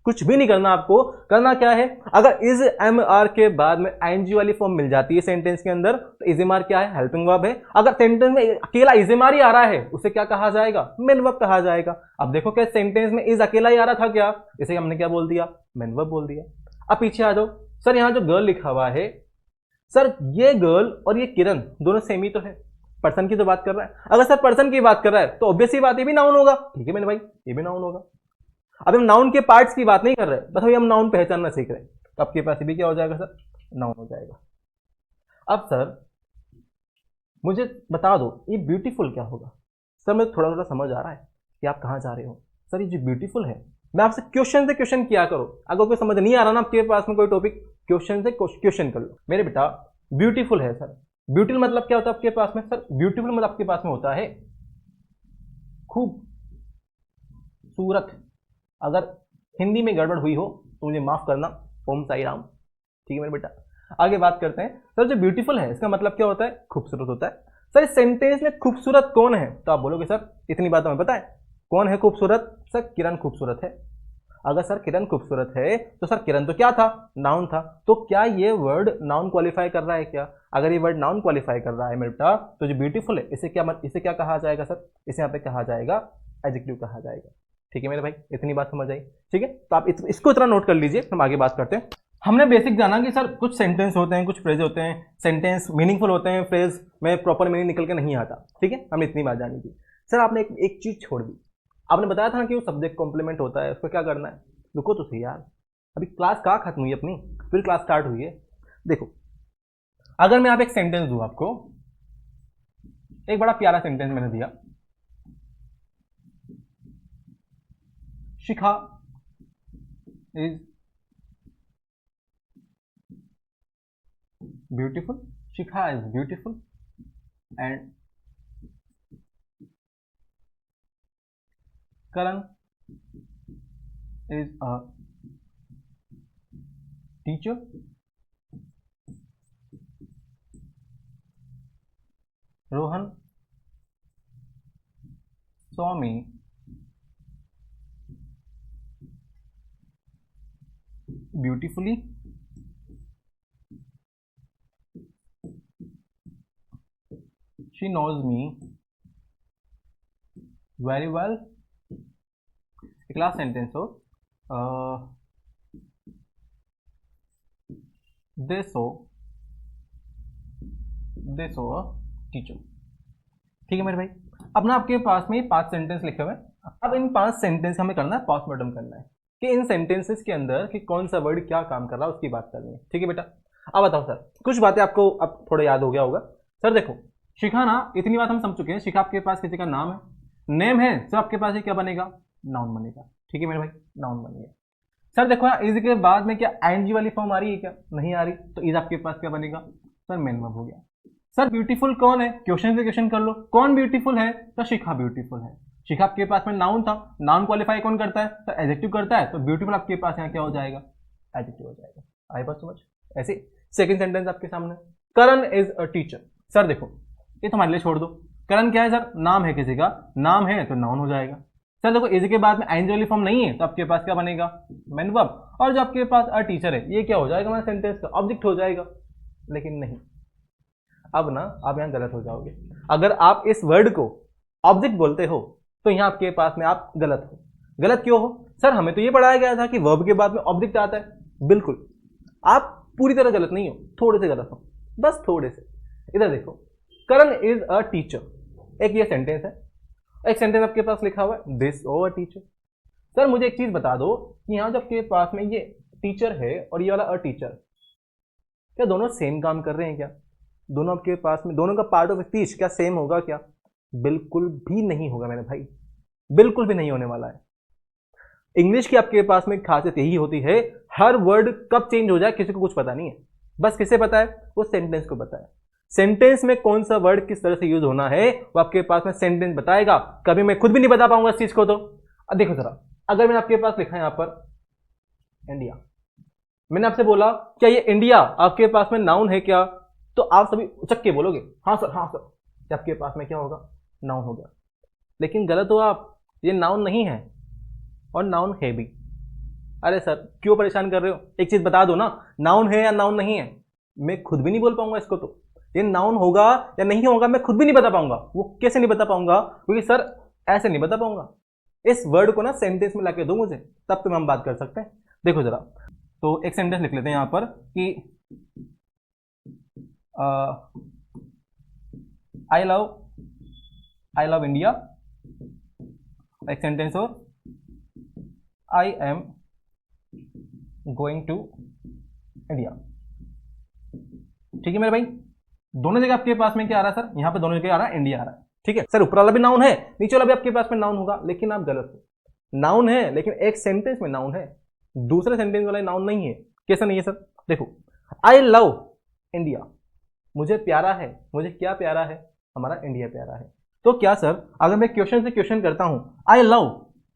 कुछ भी नहीं करना आपको। करना क्या है, अगर इज एम आर के बाद में आईएनजी वाली फॉर्म मिल जाती है सेंटेंस के अंदर, तो इज एम आर क्या है, हेल्पिंग वर्ब है। अगर सेंटेंस में अकेला इज एम आर ही आ रहा है, उसे क्या कहा जाएगा, मेन वर्ब कहा जाएगा। अब देखो क्या सेंटेंस में इज अकेला ही आ रहा था क्या, इसे हमने क्या बोल दिया, मेन वर्ब बोल दिया। अब पीछे आ जाओ सर, यहां जो गर्ल लिखा हुआ है, सर ये गर्ल और ये किरण दोनों सेम ही तो है, पर्सन की तो बात कर रहा है। अगर सर पर्सन की बात कर रहा है तो ऑब्वियस ही बात, ये भी नाउन होगा। ठीक है मेरे भाई, ये भी नाउन होगा। अब हम नाउन के पार्ट्स की बात नहीं कर रहे, बस अभी हम नाउन पहचानना सीख रहे हैं, तो आपके पास ये भी क्या हो जाएगा सर, नाउन हो जाएगा। अब सर मुझे बता दो ये ब्यूटीफुल क्या होगा। सर मुझे थोड़ा थोड़ा समझ आ रहा है कि आप कहाँ जा रहे हो। सर ये जो ब्यूटीफुल है, मैं आपसे क्वेश्चन से क्वेश्चन किया करो, अगर कोई समझ नहीं आ रहा ना आपके पास में कोई टॉपिक, क्वेश्चन से क्वेश्चन कर लो। मेरे बेटा ब्यूटीफुल है सर, ब्यूटीफुल मतलब क्या होता है आपके पास में, सर ब्यूटीफुल मतलब आपके पास में होता है खूब सूरत। अगर हिंदी में गड़बड़ हुई हो तो मुझे माफ करना, ओम साई राम। ठीक है मेरे बेटा, आगे बात करते हैं। सर जो ब्यूटीफुल है इसका मतलब क्या होता है, खूबसूरत होता है। सर इस सेंटेंस में खूबसूरत कौन है, तो आप बोलोगे सर इतनी बात हमें पता है, कौन है खूबसूरत, सर किरण खूबसूरत है। अगर सर किरण खूबसूरत है तो सर किरण तो क्या था, नाउन था। तो क्या ये वर्ड नाउन क्वालिफाई कर रहा है क्या, अगर ये वर्ड नाउन क्वालिफाई कर रहा है मेरे बेटा, तो जो ब्यूटीफुल है इसे क्या कहा जाएगा सर, इसे यहाँ पे कहा जाएगा एडजेक्टिव कहा जाएगा। ठीक है मेरे भाई, इतनी बात समझ आई। ठीक है, तो आप इसको इतना नोट कर लीजिए, हम आगे बात करते हैं। हमने बेसिक जाना कि सर कुछ सेंटेंस होते हैं, कुछ फ्रेज होते हैं, सेंटेंस मीनिंगफुल होते हैं, फ्रेज में प्रॉपर मीनिंग निकल के नहीं आता। ठीक है, हमने इतनी बात जानी थी। सर आपने एक चीज छोड़ दी, आपने बताया था ना कि वो सब्जेक्ट कॉम्प्लीमेंट होता है, उसको क्या करना है। रुको तो सही यार, अभी क्लास कहाँ खत्म हुई अपनी, फिर क्लास स्टार्ट हुई है। देखो अगर मैं आप एक सेंटेंस दूं आपको, एक बड़ा प्यारा सेंटेंस मैंने दिया, Shikha is beautiful, Shikha is beautiful and Karan is a teacher. Rohan saw me beautifully. She knows me very well. एक लास्ट सेंटेंस हो, they saw a teacher। ठीक है मेरे भाई, अब ना आपके पास में 5 सेंटेंस लिखे हुए हैं। अब इन 5 सेंटेंस हमें करना है, पोस्टमार्टम करना है कि इन सेंटेंसेस के अंदर कि कौन सा वर्ड क्या काम कर रहा है उसकी बात करनी है। ठीक है बेटा, अब बताओ सर, कुछ बातें आपको अब थोड़ा याद हो गया होगा। सर देखो शिखा ना, इतनी बात हम समझ चुके हैं, शिखा आपके पास किसी का नाम है, नेम है, सर आपके पास ये क्या बनेगा, नाउन बनेगा। ठीक है मेरे भाई, नाउन बन गया। सर देखो इज के बाद में क्या आईएनजी वाली फॉर्म आ रही है क्या, नहीं आ रही, तो इज आपके पास क्या बनेगा, सर मेन वर्ब हो गया। सर ब्यूटीफुल कौन है, क्वेश्चन से क्वेश्चन कर लो, कौन ब्यूटीफुल है, तो शिखा ब्यूटीफुल है। शिखा आपके पास में नाउन था, नाउन क्वालिफाई कौन करता है, तो एडजेक्टिव करता है, तो ब्यूटीफुल आपके पास यहाँ क्या हो जाएगा, एडजेक्टिव हो जाएगा। आई बात समझ। ऐसे सेकंड सेंटेंस आपके सामने, करण इज अ टीचर। सर देखो ये तो हमारे लिए छोड़ दो, करण क्या है सर, नाम है किसी का, नाम है तो नाउन हो जाएगा। सर देखो इज के बाद में आईएनजी वाली फॉर्म नहीं है, तो आपके पास क्या बनेगा, मेन वर्ब, और जो आपके पास अ टीचर है ये क्या हो जाएगा, हमारे सेंटेंस का ऑब्जेक्ट हो जाएगा। लेकिन नहीं, अब ना आप यहां गलत हो जाओगे। अगर आप इस वर्ड को ऑब्जेक्ट बोलते हो तो यहां आपके पास में आप गलत हो। गलत क्यों हो, सर हमें तो ये पढ़ाया गया था कि वर्ब के बाद में ऑब्जेक्ट आता है। बिल्कुल, आप पूरी तरह गलत नहीं हो, थोड़े से गलत हो, बस थोड़े से। इधर देखो, करण इज अ टीचर, एक ये सेंटेंस है, एक सेंटेंस आपके पास लिखा हुआ है this oh a teacher. Sir मुझे एक चीज बता दो कि यहां जो आपके पास में ये टीचर है और ये वाला अ टीचर, क्या दोनों सेम काम कर रहे हैं क्या, दोनों आपके पास में, दोनों का पार्ट ऑफ स्पीच क्या सेम होगा क्या, बिल्कुल भी नहीं होगा मेरे भाई, बिल्कुल भी नहीं होने वाला है। इंग्लिश की आपके पास में खासियत यही होती है, हर वर्ड कब चेंज हो जाए किसी को कुछ पता नहीं है, बस किसे पता है, वो सेंटेंस को पता है। सेंटेंस में कौन सा वर्ड किस तरह से यूज होना है वो आपके पास में सेंटेंस बताएगा, कभी मैं खुद भी नहीं बता पाऊंगा इस चीज को। तो अब देखो जरा, अगर मैंने आपके पास लिखा है यहां पर इंडिया, मैंने आपसे बोला क्या ये इंडिया आपके पास में नाउन है क्या, तो आप सभी उचक के बोलोगे हाँ सर हाँ सर, आपके पास में क्या होगा, नाउन हो गया। लेकिन गलत हो आप, ये नाउन नहीं है और नाउन है भी। अरे सर क्यों परेशान कर रहे हो, एक चीज बता दो ना, नाउन है या नाउन नहीं है। मैं खुद भी नहीं बोल पाऊंगा इसको, तो ये नाउन होगा या नहीं होगा मैं खुद भी नहीं बता पाऊंगा। वो कैसे नहीं बता पाऊंगा, क्योंकि सर ऐसे नहीं बता पाऊंगा। इस वर्ड को ना सेंटेंस में लाके दो मुझे, तब तो हम बात कर सकते हैं। देखो जरा, तो एक सेंटेंस लिख लेते हैं यहां पर कि आई लव इंडिया। एक सेंटेंस और, I am going to India. ठीक है मेरे भाई, दोनों जगह आपके पास में क्या आ रहा है सर, यहां पे दोनों जगह आ रहा है इंडिया आ रहा है। ठीक है सर, ऊपर वाला भी नाउन है, नीचे वाला भी आपके पास में नाउन होगा, लेकिन आप गलत हो। नाउन है लेकिन एक सेंटेंस में नाउन है, दूसरे सेंटेंस वाला नाउन नहीं है। कैसा नहीं है सर, देखो, आई लव इंडिया, मुझे प्यारा है, मुझे क्या प्यारा है, हमारा इंडिया प्यारा है। तो क्या सर, अगर मैं क्वेश्चन से क्वेश्चन करता हूं, आई लव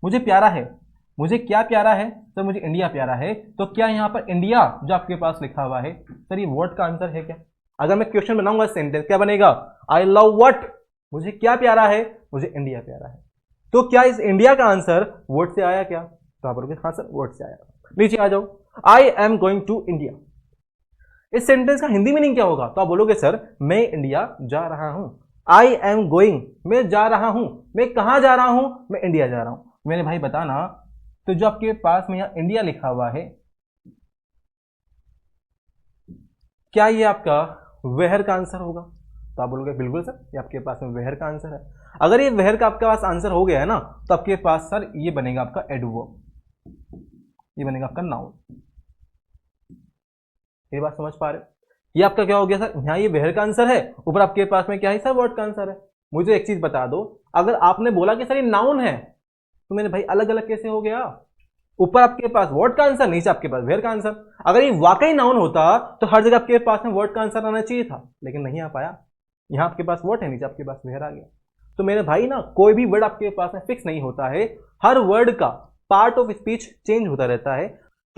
मुझे प्यारा है, मुझे क्या प्यारा है सर, मुझे इंडिया प्यारा है, तो क्या यहां पर इंडिया जो आपके पास लिखा हुआ है सर, ये वर्ड का आंसर है क्या? अगर मैं क्वेश्चन बनाऊंगा सेंटेंस, क्या बनेगा, आई लव व्हाट, मुझे क्या प्यारा है, मुझे इंडिया प्यारा है। तो क्या इस इंडिया का आंसर वर्ड से आया क्या? तो आप बोलोगे हाँ सर वर्ड से आया। नीचे आ जाओ, I am going to India, इस सेंटेंस का हिंदी मीनिंग क्या होगा? तो आप बोलोगे सर मैं इंडिया जा रहा हूं। आई एम गोइंग, मैं जा रहा हूं, मैं कहां जा रहा हूं, मैं इंडिया जा रहा हूं। मेरे भाई बताना, तो जो आपके पास में यहां इंडिया लिखा हुआ है, क्या ये आपका वेहर का आंसर होगा? तो आप बोलोगे बिल्कुल सर, ये आपके पास में वेहर का आंसर है। अगर ये वेहर का आपके पास आंसर हो गया है ना, तो आपके पास सर ये बनेगा आपका एडवर्ब, ये बनेगा आपका नाउन। ये बात समझ पा रहे हो? ये आपका क्या हो गया सर, यहाँ ये वेहर का आंसर है, ऊपर आपके पास में क्या है सर, वर्ड का आंसर है। मुझे एक चीज बता दो, अगर आपने बोला कि सर ये नाउन है, तो मेरे भाई अलग अलग कैसे हो गया? ऊपर आपके पास वर्ड का आंसर, नीचे आपके पास वेयर का आंसर। अगर ये वाकई नाउन होता तो हर जगह आपके पास में वर्ड का आंसर आना चाहिए था, लेकिन नहीं आ पाया। यहां आपके पास वर्ड है, नीचे आपके पास वेयर आ गया। तो मेरे भाई ना, कोई भी वर्ड आपके पास में फिक्स नहीं होता है, हर वर्ड का पार्ट ऑफ स्पीच चेंज होता रहता है।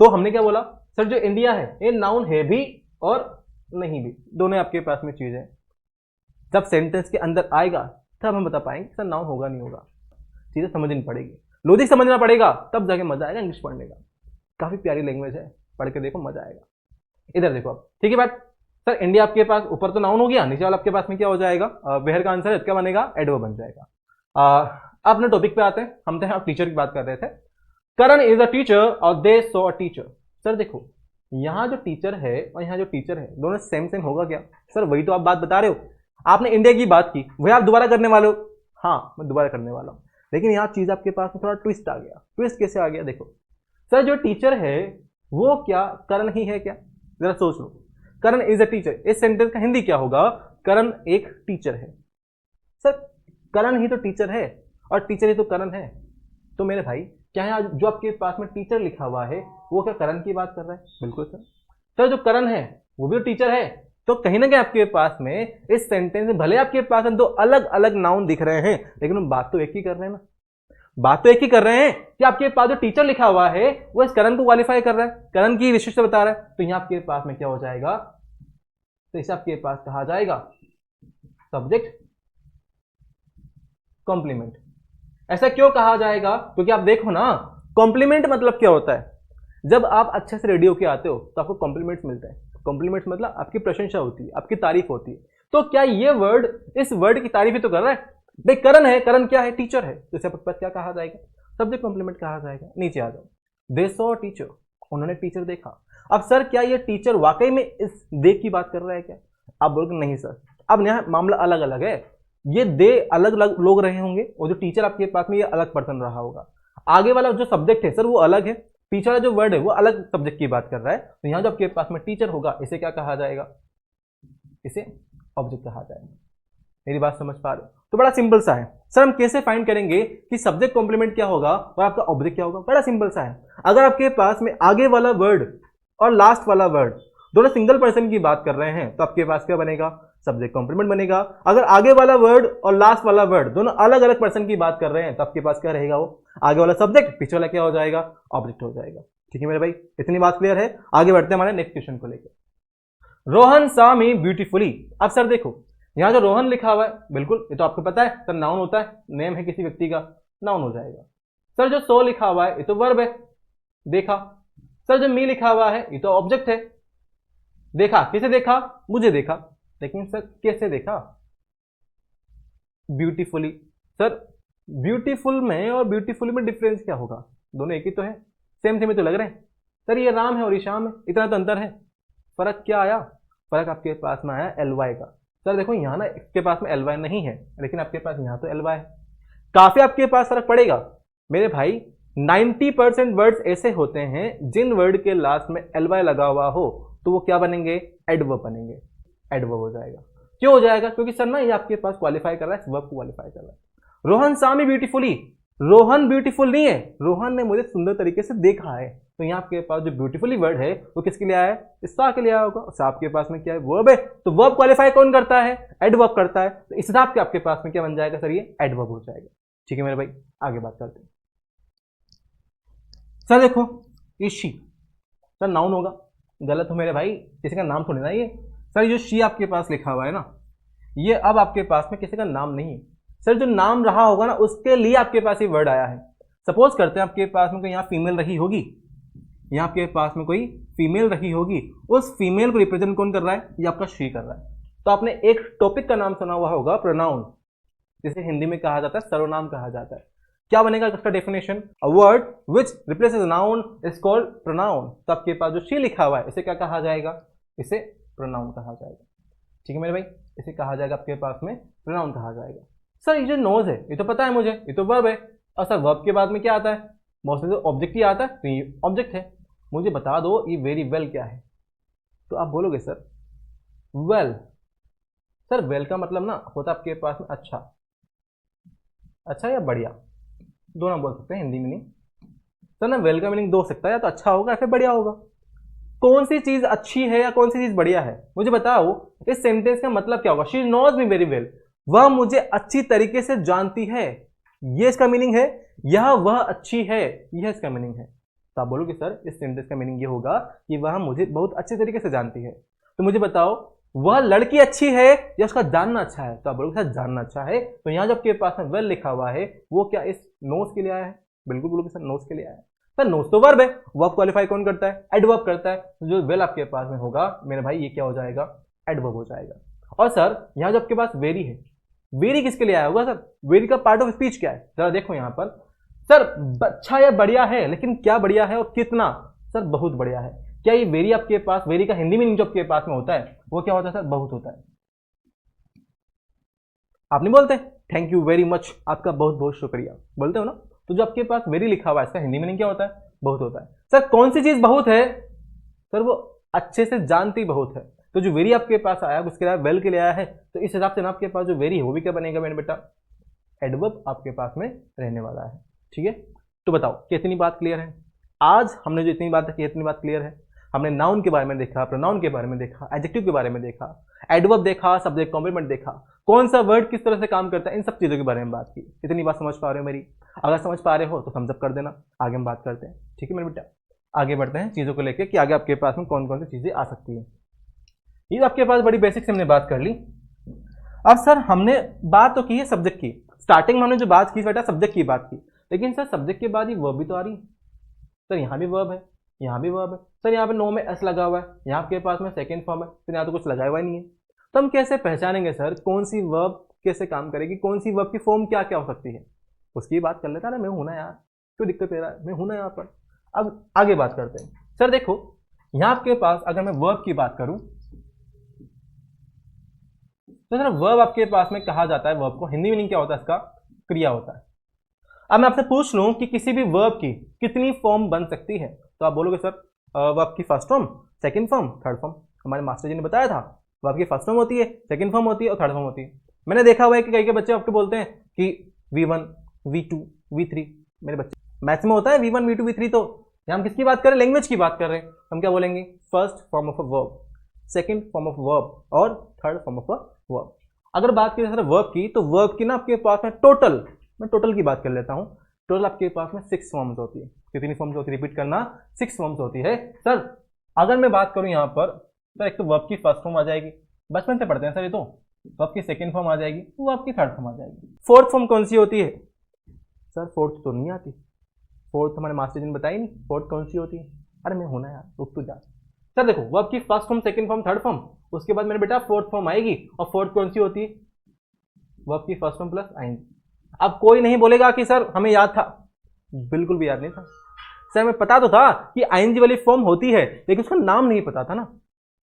तो हमने क्या बोला सर, जो इंडिया है ये नाउन है भी और नहीं भी, दोनों आपके पास में चीज है। जब सेंटेंस के अंदर आएगा तब हम बता पाएंगे सर नाउन होगा नहीं होगा। चीजें समझनी पड़ेगी, लॉजिक समझना पड़ेगा, तब जाके मजा आएगा इंग्लिश पढ़ने का। काफी प्यारी लैंग्वेज है, पढ़ के देखो मजा आएगा। इधर देखो आप, ठीक है बात। सर इंडिया आपके पास ऊपर तो नाउन हो गया, नीचे वाला आपके पास में क्या हो जाएगा, वेहर का आंसर क्या बनेगा, एडवर्ब बन जाएगा। अपने टॉपिक पे आते हैं, हम तो टीचर की बात कर रहे थे। करण इज अ टीचर और they saw a teacher. Sir देखो, यहाँ जो टीचर है और यहाँ जो टीचर है, दोनों सेम सेम होगा क्या? सर वही तो आप बात बता रहे हो, आपने इंडिया की बात की, वही आप दोबारा करने वाले हो। हाँ मैं दोबारा करने वाला हूँ, लेकिन यहाँ चीज आपके पास में थोड़ा ट्विस्ट आ गया। ट्विस्ट कैसे आ गया? देखो सर, जो टीचर है वो क्या करण ही है क्या? जरा सोच लो, करण इज अ टीचर, इस सेंटेंस का हिंदी क्या होगा, करण एक टीचर है। सर करण ही तो टीचर है और टीचर ही तो करण है। तो मेरे भाई क्या है, जो आपके पास में टीचर लिखा हुआ है वो क्या करण की बात कर रहा है? बिल्कुल सर। सर जो करण है वो भी तो टीचर है, तो कहीं ना कहीं आपके पास में इस सेंटेंस में भले आपके पास में दो अलग अलग नाउन दिख रहे हैं, लेकिन हम बात तो एक ही कर रहे हैं ना। बात तो एक ही कर रहे हैं कि आपके पास जो टीचर लिखा हुआ है वो इस करण को क्वालिफाई कर रहा है, करण की विशिष्टता बता रहा है। तो यहां आपके पास में क्या हो जाएगा, तो इसे आपके पास कहा जाएगा सब्जेक्ट कॉम्प्लीमेंट। ऐसा क्यों कहा जाएगा? क्योंकि आप देखो ना, कॉम्प्लीमेंट मतलब क्या होता है, जब आप अच्छे से रेडियो के आते हो तो आपको कॉम्प्लीमेंट्स मिलता है। कॉम्प्लीमेंट्स मतलब आपकी प्रशंसा होती है, आपकी तारीफ होती है। तो क्या ये वर्ड इस वर्ड की तारीफ ही तो कर रहा है भाई। करण है, करण क्या है, टीचर है, तो इसे आपके पास क्या कहा जाएगा, सब्जेक्ट कॉम्प्लीमेंट कहा जाएगा। नीचे आ जाओ, दे सॉ टीचर, उन्होंने टीचर देखा। अब सर क्या ये टीचर वाकई में इस देख की बात कर रहा है क्या? आप बोलोगे नहीं सर, अब यहाँ मामला अलग अलग है। ये दे अलग अलग लोग रहे होंगे और जो टीचर आपके पास में ये अलग पर्सन रहा होगा। आगे वाला जो सब्जेक्ट है सर वो अलग है, पीछे वाला जो वर्ड है वो अलग सब्जेक्ट की बात कर रहा है। तो यहाँ जो आपके पास में टीचर होगा इसे क्या कहा जाएगा, इसे ऑब्जेक्ट कहा जाएगा। मेरी बात समझ पा रहे हो? तो बड़ा सिंपल सा है सर, हम कैसे फाइंड करेंगे कि सब्जेक्ट कॉम्प्लीमेंट क्या होगा और आपका ऑब्जेक्ट क्या होगा? बड़ा सिंपल सा है, अगर आपके पास में आगे वाला वर्ड और लास्ट वाला वर्ड दोनों सिंगल पर्सन की बात कर रहे हैं तो आपके पास क्या बनेगा, सब्जेक्ट कॉम्प्लीमेंट बनेगा। अगर आगे वाला वर्ड और लास्ट वाला वर्ड दोनों अलग अलग पर्सन की बात कर रहे हैं तो आपके पास क्या रहेगा, वो आगे वाला सब्जेक्ट, पीछे वाला क्या हो जाएगा, ऑब्जेक्ट हो जाएगा। ठीक है मेरे भाई, इतनी बात क्लियर है? आगे बढ़ते हैं हमारे नेक्स्ट क्वेश्चन को लेकर। रोहन सा मी ब्यूटीफुली। अब सर देखो, यहां जो रोहन लिखा हुआ है, बिल्कुल ये तो आपको पता है सर नाउन होता है, नेम है किसी व्यक्ति का, नाउन हो जाएगा। सर जो सो लिखा हुआ है ये तो वर्ब है, देखा, सर जो मी लिखा हुआ है ये तो ऑब्जेक्ट है। देखा, किसे देखा? मुझे देखा। लेकिन सर कैसे देखा? ब्यूटीफुली। सर ब्यूटीफुल में और ब्यूटीफुली में डिफरेंस क्या होगा? दोनों एक ही तो है, सेम सेम ही तो लग रहे हैं। सर ये राम है और ये श्याम है, इतना तो अंतर है। फर्क क्या आया? फर्क आपके पास में आया एल वाई का। सर देखो यहाँ ना इसके पास में एल वाई नहीं है, लेकिन आपके पास यहाँ तो एल वाई है। काफी आपके पास फर्क पड़ेगा मेरे भाई। 90% वर्ड्स ऐसे होते हैं जिन वर्ड के लास्ट में एल वाई लगा हुआ हो तो वो क्या बनेंगे? एडवर्ब बनेंगे। एडवर्ब हो जाएगा। क्यों हो जाएगा? क्योंकि सर ना ये आपके पास क्वालिफाई कर रहा है, वर्ब को क्वालिफाई कर रहा है। Rohan saw me beautifully। Rohan beautiful नहीं है, रोहन ने मुझे सुंदर तरीके से देखा है। तो यहाँ आपके पास जो ब्यूटीफुली वर्ड है वो किसके लिए आया है? सा के लिए आया होगा। सा आपके पास में क्या है? वर्ब है। तो वर्ब क्वालिफाई कौन करता है? एडवर्ब करता है। तो इस हिसाब से आपके पास में क्या बन जाएगा सर? ये एडवर्ब हो जाएगा। ठीक है मेरे भाई, आगे बात करते हैं। सर देखो ये शी, सर नाउन होगा। गलत हो मेरे भाई, किसी का नाम थोड़ी ना ये। सर जो शी आपके पास लिखा हुआ है ना, ये अब आपके पास में किसी का नाम नहीं है। सर जो नाम रहा होगा ना उसके लिए आपके पास ये वर्ड आया है। सपोज करते हैं आपके पास में कोई यहाँ फीमेल रही होगी, यहाँ आपके पास में कोई फीमेल रही होगी, उस फीमेल को रिप्रेजेंट कौन कर रहा है? ये आपका शी कर रहा है। तो आपने एक टॉपिक का नाम सुना हुआ होगा, प्रोनाउन, जिसे हिंदी में कहा जाता है सर्वनाम कहा जाता है। क्या बनेगा इसका definition? A word which replaces noun is called pronoun. तो आपके पास जो शी लिखा हुआ है इसे क्या कहा जाएगा? इसे प्रोनाउन कहा जाएगा। ठीक है मेरे भाई, इसे कहा जाएगा आपके पास में प्रोनाउन कहा जाएगा। सर ये जो नोज है ये तो पता है मुझे, ये तो वर्ब है। और सर वर्ब के बाद में क्या आता है? मोस्टली तो ऑब्जेक्ट ही आता है, तो ये ऑब्जेक्ट है। मुझे बता दो ये वेरी वेल क्या है? तो आप बोलोगे सर वेल। सर वेल का मतलब ना होता है आपके पास में अच्छा, अच्छा या बढ़िया, दोनों बोल सकते हैं हिंदी में। नहीं सर ना वेल का मीनिंग दो सकता है, या तो अच्छा होगा या फिर बढ़िया होगा। कौन सी चीज अच्छी है या कौन सी चीज बढ़िया है? मुझे बताओ। इस सेंटेंस का मतलब क्या होगा? She knows me very well, वह मुझे अच्छी तरीके से जानती है, ये इसका मीनिंग है। यह वह अच्छी है, यह इसका मीनिंग है। तो आप बोलोगे सर इस सेंटेंस का मीनिंग ये होगा कि वह मुझे बहुत अच्छे तरीके से जानती है। तो मुझे बताओ वह लड़की अच्छी है या उसका जानना अच्छा है? तो आप बोलोगे सर जानना अच्छा है। तो यहाँ जब आपके पास में वेल लिखा हुआ है वो क्या इस नोज के लिए आया है? बिल्कुल बोलोगे सर नोज के लिए आया है। सर नोज तो वर्ब है, वर्ब क्वालिफाई कौन करता है? एडवर्ब करता है। तो जो वेल आपके पास में होगा मेरे भाई ये क्या हो जाएगा? एडवर्ब हो जाएगा। और सर यहाँ जो आपके पास वेरी है, वेरी किसके लिए आया होगा सर? वेरी का पार्ट ऑफ स्पीच क्या है? जरा देखो यहाँ पर। सर अच्छा या बढ़िया है, लेकिन क्या बढ़िया है और कितना? सर बहुत बढ़िया है। क्या ये वेरी आपके पास, वेरी का हिंदी मीनिंग जो आपके पास में होता है वो क्या होता है सर? बहुत होता है। आप नहीं बोलते थैंक यू वेरी मच, आपका बहुत बहुत शुक्रिया, बोलते हो ना? तो जो आपके पास वेरी लिखा हुआ है इसका हिंदी मीनिंग क्या होता है? बहुत होता है। सर कौन सी चीज बहुत है? सर वो अच्छे से जानती बहुत है। तो जो वेरी आपके पास आया उसके लिए वेल के लिए आया है। तो इस हिसाब से ना आपके पास जो वेरी है वो भी क्या बनेगा मेरे बेटा? एडवर्ब आपके पास में रहने वाला है। ठीक है, तो बताओ कितनी बात क्लियर है? आज हमने जो इतनी बात की इतनी बात क्लियर है। हमने नाउन के बारे में देखा, प्रोनाउन के बारे में देखा, एडजेक्टिव के बारे में देखा, एडवर्ब देखा, सब्जेक्ट कॉम्प्लीमेंट देखा, कौन सा वर्ड किस तरह से काम करता है, इन सब चीजों के बारे में बात की। इतनी बात समझ पा रहे हो मेरी? अगर समझ पा रहे हो तो थम्स अप कर देना, आगे हम बात करते हैं। ठीक है मेरे बेटा, आगे बढ़ते हैं चीजों को लेकर कि आगे आपके पास में कौन कौन सी चीजें आ सकती है। ये आपके पास बड़ी बेसिक से हमने बात कर ली। अब सर हमने बात तो की है सब्जेक्ट की, स्टार्टिंग में हमने जो बात की बेटा सब्जेक्ट की बात की, लेकिन सर सब्जेक्ट के बाद ये वर्ब भी तो आ रही है। सर यहाँ भी वर्ब है, यहाँ भी वर्ब है। सर यहाँ पे नो में एस लगा हुआ है, यहाँ आपके पास में सेकंड फॉर्म है, तो यहाँ तो कुछ लगाया हुआ ही नहीं है। तो हम कैसे पहचानेंगे सर कौन सी वर्ब कैसे काम करेगी, कौन सी वर्ब की फॉर्म क्या क्या हो सकती है? उसकी बात कर लेता ना, मैं हूं ना यार, क्यों दिक्कत दे रहा है, मैं हूं ना यहाँ पर। अब आगे बात करते हैं। सर देखो यहाँ आपके पास अगर मैं वर्ब की बात करूं तो सर वर्ब आपके पास में कहा जाता है, वर्ब को हिंदी मीनिंग क्या होता है इसका? क्रिया होता है। अब मैं आपसे पूछ लूं कि किसी भी वर्ब की कितनी फॉर्म बन सकती है, तो आप बोलोगे सर वर्ब की first form, second form, third form. हमारे मास्टर जी ने बताया था वर्ब की फर्स्ट फॉर्म होती है, सेकंड फॉर्म होती है और थर्ड फॉर्म होती है। मैंने देखा हुआ है कि कई के बच्चे आपको बोलते हैं कि V1 V2 V3। मेरे बच्चे मैथ्स में होता है V1 V2 V3, तो यहाँ हम किसकी बात कर रहे हैं? लैंग्वेज की बात कर रहे हैं। हम क्या बोलेंगे? First form of a verb, second form of verb और third form of a verb. अगर बात करें सर वर्ब की, तो वर्ब की ना आपके पास में टोटल, मैं टोटल की बात कर लेता हूं, टोटल आपके पास में 6 फॉर्म्स होती है। कितनी फॉर्म्स होती है? रिपीट करना, 6 फॉर्म्स होती है। सर अगर मैं बात करूं यहाँ पर, सर एक तो वर्ब की फर्स्ट फॉर्म आ जाएगी, बचपन से पढ़ते हैं सर ये तो। वर्ब की सेकंड फॉर्म आ जाएगी, वर्ब की थर्ड फॉर्म आ जाएगी। फोर्थ फॉर्म कौन सी होती है? सर फोर्थ तो नहीं आती, फोर्थ हमारे मास्टर जी ने बताई नहीं, फोर्थ कौन सी होती है? अरे मैं होना यार, रुक तो जा। सर देखो वर्ब की first form, second form, third form, उसके बाद मेरे बेटा फोर्थ फॉर्म आएगी, और फोर्थ कौन सी होती है? वर्ब की फर्स्ट फॉर्म प्लस आईएनजी। अब कोई नहीं बोलेगा कि सर हमें याद था, बिल्कुल भी याद नहीं था सर, हमें पता तो था कि आईएनजी वाली फॉर्म होती है, लेकिन उसका नाम नहीं पता था ना।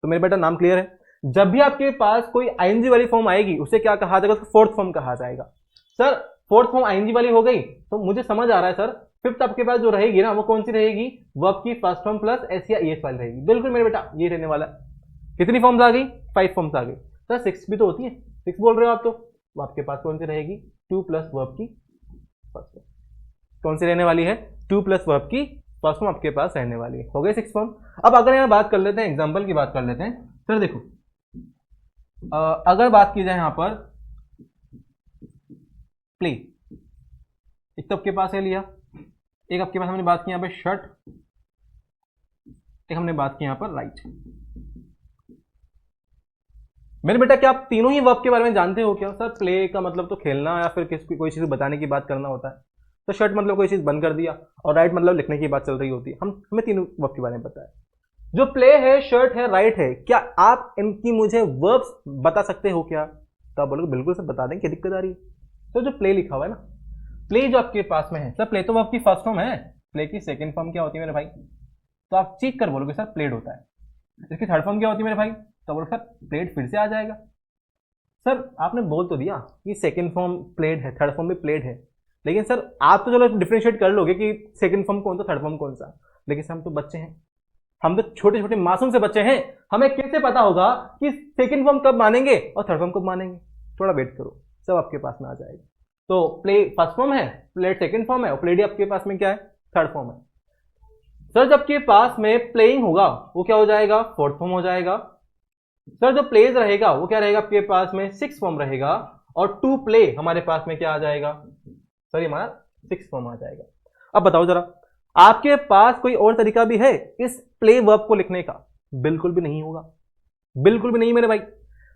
तो मेरे बेटा नाम क्लियर है, जब भी आपके पास कोई आईएनजी वाली फॉर्म आएगी उसे क्या कहा जाएगा? उसको फोर्थ फॉर्म कहा जाएगा। सर फोर्थ फॉर्म आईएनजी वाली हो गई तो मुझे समझ आ रहा है सर, फिफ्थ आपके पास जो रहेगी ना वो कौन सी रहेगी? वर्ब की फर्स्ट फॉर्म प्लस एस या ईएस वाली रहेगी। बिल्कुल मेरे बेटा ये रहने वाला है। कितनी फॉर्म्स आ गई? 5 फॉर्म्स आ गई। सर 6 भी तो होती है, 6 बोल रहे हो आप, तो आपके पास कौन सी रहेगी? 2 प्लस वर्ब की फर्स्ट फॉर्म। कौन सी रहने वाली है? 2 प्लस वर्ब की फर्स्ट फॉर्म आपके पास रहने वाली है। हो गए 6 फॉर्म। अब अगर यहाँ बात कर लेते हैं, एग्जाम्पल की बात कर लेते हैं। सर देखो अगर बात की जाए यहाँ पर प्ले, एक तो आपके पास है लिया, एक आपके पास हमने बात की यहाँ पे शर्ट, एक हमने बात की यहाँ पर राइट। मेरे बेटा क्या आप तीनों ही वर्ब के बारे में जानते हो क्या? सर प्ले का मतलब तो खेलना या फिर किसी कोई चीज बताने की बात करना होता है, तो शर्ट मतलब कोई चीज बंद कर दिया, और राइट मतलब लिखने की बात चल रही होती है। हमें तीनों वर्ब के बारे में पता है। जो प्ले है, शर्ट है, राइट है, क्या आप इनकी मुझे वर्ब्स बता सकते हो क्या? तो आप बोलोगे बिल्कुल सर बता दें, क्या दिक्कत आ रही है? तो जो प्ले लिखा हुआ है ना, प्ले जो आपके पास में है, सर प्ले तो वर्ब की फर्स्ट फॉर्म है, प्ले की सेकंड फॉर्म क्या होती है मेरे भाई? तो आप चीख कर बोलोगे सर प्लेड होता है। इसकी थर्ड फॉर्म क्या होती है मेरे भाई? तो बोलो सर प्लेड फिर से आ जाएगा। सर आपने बोल तो दिया कि सेकंड फॉर्म प्लेड है, थर्ड फॉर्म भी प्लेड है, लेकिन सर आप तो चलो डिफरेंशिएट कर लोगे कि सेकंड फॉर्म कौन सा, थर्ड फॉर्म कौन सा, लेकिन सर हम तो बच्चे हैं, हम तो छोटे छोटे मासूम से बच्चे हैं, हमें कैसे पता होगा कि सेकंड फॉर्म कब मानेंगे और थर्ड फॉर्म कब मानेंगे? थोड़ा वेट करो, सब आपके पास में आ जाएगा। तो प्ले फर्स्ट फॉर्म है, प्लेड सेकंड फॉर्म है, और प्लेड आपके पास में क्या है? थर्ड फॉर्म है। सर जब आपके पास में प्लेइंग होगा वो क्या हो जाएगा? फोर्थ फॉर्म हो जाएगा। सर जो प्लेज रहेगा वो क्या रहेगा आपके पास में? 6 फॉर्म रहेगा, और टू प्ले हमारे पास में क्या आ जाएगा? सर ये हमारा 6 फॉर्म आ जाएगा। अब बताओ जरा, आपके पास कोई और तरीका भी है इस प्ले वर्ब को लिखने का? बिल्कुल भी नहीं होगा, बिल्कुल भी नहीं मेरे भाई।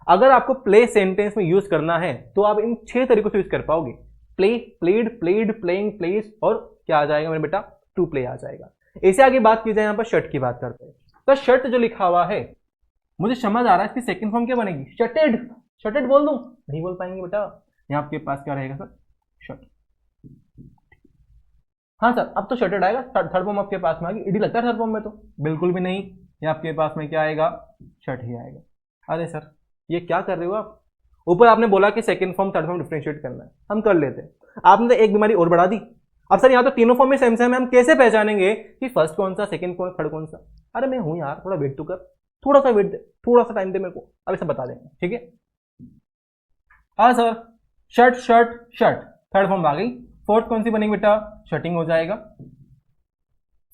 अगर आपको प्ले सेंटेंस में यूज करना है तो आप इन 6 तरीकों से यूज कर पाओगे। Play, played, played, playing, place, और क्या आ जाएगा मेरे बेटा? टू प्ले आ जाएगा। इससे आगे बात की जाए, यहां पर शर्ट की बात करते हैं। तो शर्ट जो लिखा हुआ है, मुझे समझ आ रहा है इसकी सेकंड फॉर्म क्या बनेगी? शर्टेड। शर्टेड बोल दूं? नहीं बोल पाएंगे बेटा। यहाँ आपके पास क्या रहेगा सर? शर्ट। हाँ सर अब तो शर्टेड आएगा, थर्ड फॉर्म आपके पास में आ गई। ईडी लगता है थर्ड फॉर्म में? तो बिल्कुल भी नहीं, ये आपके पास में क्या आएगा? शर्ट ही आएगा। अरे सर ये क्या कर रहे हो आप? ऊपर आपने बोला कि second form third form differentiate करना है, हम कर लेते हैं, आपने तो एक बीमारी और बढ़ा दी। अब सर यहाँ तो तीनों फॉर्म में सेम सेम है, हम कैसे पहचानेंगे कि फर्स्ट कौन सा, सेकंड कौन, थर्ड कौन सा? अरे मैं हूं यार, थोड़ा वेट तो कर, थोड़ा सा वेट दे, थोड़ा सा टाइम दे मेरे को, अभी सब बता देंगे, ठीक है? हाँ sir shirt shirt shirt, third form आ गई। फोर्थ कौन सी बनेगी बेटा? शर्टिंग हो जाएगा।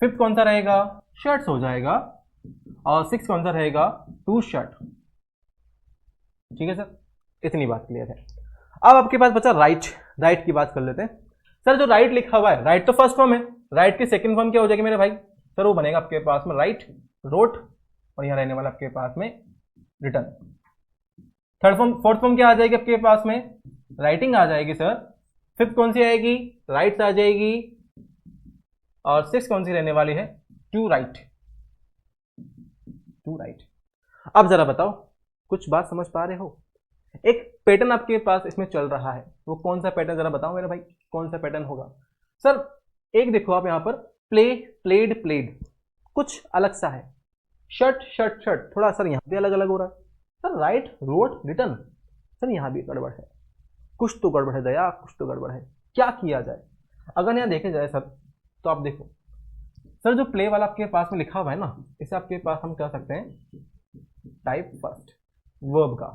फिफ्थ कौन सा रहेगा? शर्ट्स हो जाएगा। और सिक्स कौन सा रहेगा? Two shirt. ठीक है सर, इतनी बात क्लियर है। अब आपके पास बचा राइट। राइट की बात कर लेते हैं। सर जो राइट लिखा हुआ है, राइट तो फर्स्ट फॉर्म है, राइट की सेकंड फॉर्म क्या हो जाएगी मेरे भाई? सर वो बनेगा आपके पास में राइट, रोट, और यहां रहने वाला आपके पास में return. Third form, fourth form क्या आ जाएगी आपके पास में? राइटिंग आ जाएगी सर। फिफ्थ कौन सी आएगी? राइट्स आ जाएगी। और सिक्स कौन सी रहने वाली है? To write. To write. अब जरा बताओ, कुछ बात समझ पा रहे हो? एक पैटर्न आपके पास इसमें चल रहा है, वो कौन सा पैटर्न जरा बताओ मेरे भाई, कौन सा पैटर्न होगा? सर एक देखो आप यहां पर, प्ले, प्लेड, प्लेड, कुछ अलग सा है। शर्ट शर्ट शर्ट, थोड़ा सर यहां भी अलग अलग हो रहा है। Sir write, wrote, written, sir यहां भी गड़बड़ है, कुछ तो गड़बड़ है दया, कुछ तो गड़बड़ है, क्या किया जाए? अगर यहां देखे जाए सर, तो आप देखो सर जो प्ले वाला आपके पास में लिखा हुआ है ना, इसे आपके पास हम कह सकते हैं टाइप फर्स्ट वर्ब का।